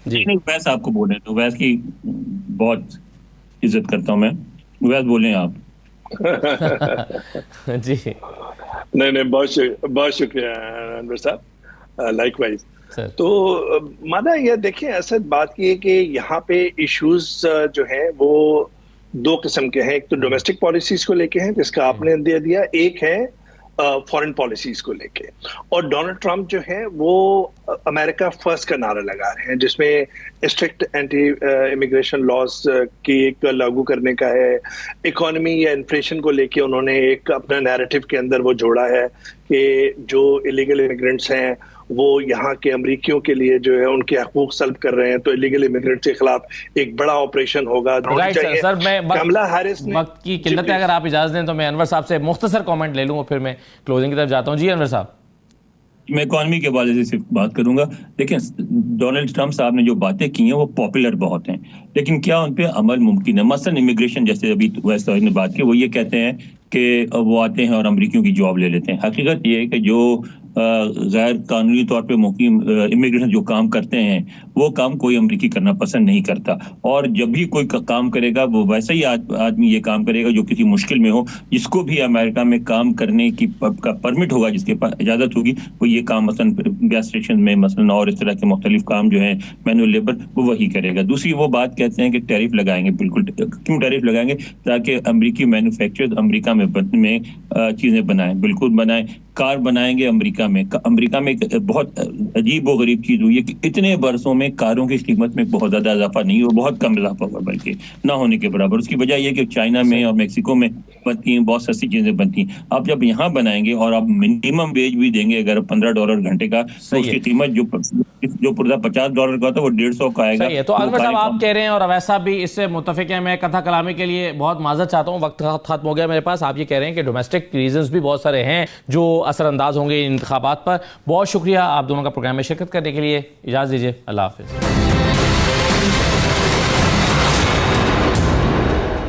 جی ویس آپ کو بولے تو ویس کی بہت عزت کرتا ہوں میں, ویس بولیں آپ. جی نہیں بہت شکریہ انور صاحب, لائک وائز. تو مانا یہ دیکھیں اصل بات یہ ہے کہ یہاں پہ ایشوز جو ہیں وہ 2 قسم کے ہیں. ایک تو ڈومیسٹک پالیسیز کو لے کے ہیں جس کا آپ نے دے دیا, ایک ہے فورن پالیسیز کو لے کے. اور ڈونلڈ ٹرمپ جو ہے وہ امریکہ فرسٹ کا نعرہ لگا رہے ہیں, جس میں اسٹرکٹ اینٹی امیگریشن لاز کی ایک لاگو کرنے کا ہے. اکانومی یا انفلیشن کو لے کے انہوں نے ایک اپنا نیریٹو کے اندر وہ جوڑا ہے کہ جو الیگل امیگرینٹس ہیں وہ یہاں کے امریکیوں کے لیے جو ہے ان کے حقوق سلب کر رہے ہیں, تو الیگل امیگرینٹ کے خلاف ایک بڑا آپریشن ہوگا. سر میں وقت کی قلت ہے, اگر آپ اجازت دیں تو میں انور صاحب سے مختصر کامنٹ لے لوں گا, پھر میں کلوزنگ کی طرف جاتا ہوں. جی انور صاحب. میں اکانومی کے حوالے سے صرف بات کروں گا. دیکھیں ڈونلڈ ٹرمپ صاحب نے جو باتیں کی ہیں وہ پاپولر بہت ہیں, لیکن کیا ان پہ عمل ممکن ہے؟ مثلا امیگریشن جیسے ابھی ویسا نے بات کی, وہ یہ کہتے ہیں کہ وہ آتے ہیں اور امریکیوں کی جاب لے لیتے ہیں. حقیقت یہ ہے کہ جو غیر قانونی طور پہ مقیم امیگریشن جو کام کرتے ہیں وہ کام کوئی امریکی کرنا پسند نہیں کرتا, اور جب بھی کوئی کام کرے گا وہ ویسا ہی آدمی یہ کام کرے گا جو کسی مشکل میں ہو. جس کو بھی امریکہ میں کام کرنے کی کا پرمٹ ہوگا, جس کے پاس اجازت ہوگی, وہ یہ کام مثلا گیس اسٹیشن میں مثلا اور اس طرح کے مختلف کام جو ہیں مینول لیبر وہ وہی کرے گا. دوسری وہ بات کہتے ہیں کہ ٹیرف لگائیں گے. بالکل کیوں ٹیرف لگائیں گے؟ تاکہ امریکی مینوفیکچرر امریکہ میں چیزیں بنائیں, بالکل بنائیں. کار بنائیں گے امریکہ میں ایک بہت عجیب و غریب چیز ہوئی ہے کہ اتنے برسوں میں کاروں کی قیمت میں بہت زیادہ اضافہ نہیں ہوا, بہت کم اضافہ ہوا, بلکہ نہ ہونے کے برابر. اس کی وجہ یہ کہ چائنا میں اور میکسیکو میں بنتی ہیں, بہت سستی چیزیں بنتی ہیں. آپ جب یہاں بنائیں گے اور آپ منیمم ویج بھی دیں گے اگر $15 گھنٹے کا, تو اس کی قیمت جو پورا $50 کا تھا وہ 150 کا آئے گا. تو انور صاحب آپ کہہ رہے ہیں اور ویسا بھی اس سے متفق ہیں. میں کتھا کلامی کے لیے بہت معذرت چاہتا ہوں, وقت ختم ہو گیا میرے پاس. آپ یہ کہہ رہے ہیں کہ ڈومیسٹک ریزنز بھی بہت سارے ہیں جو اثر انداز ہوں گے انتخابات پر. بہت شکریہ آپ دونوں کا پروگرام میں شرکت کرنے کے لیے. اجازت دیجیے, اللہ حافظ.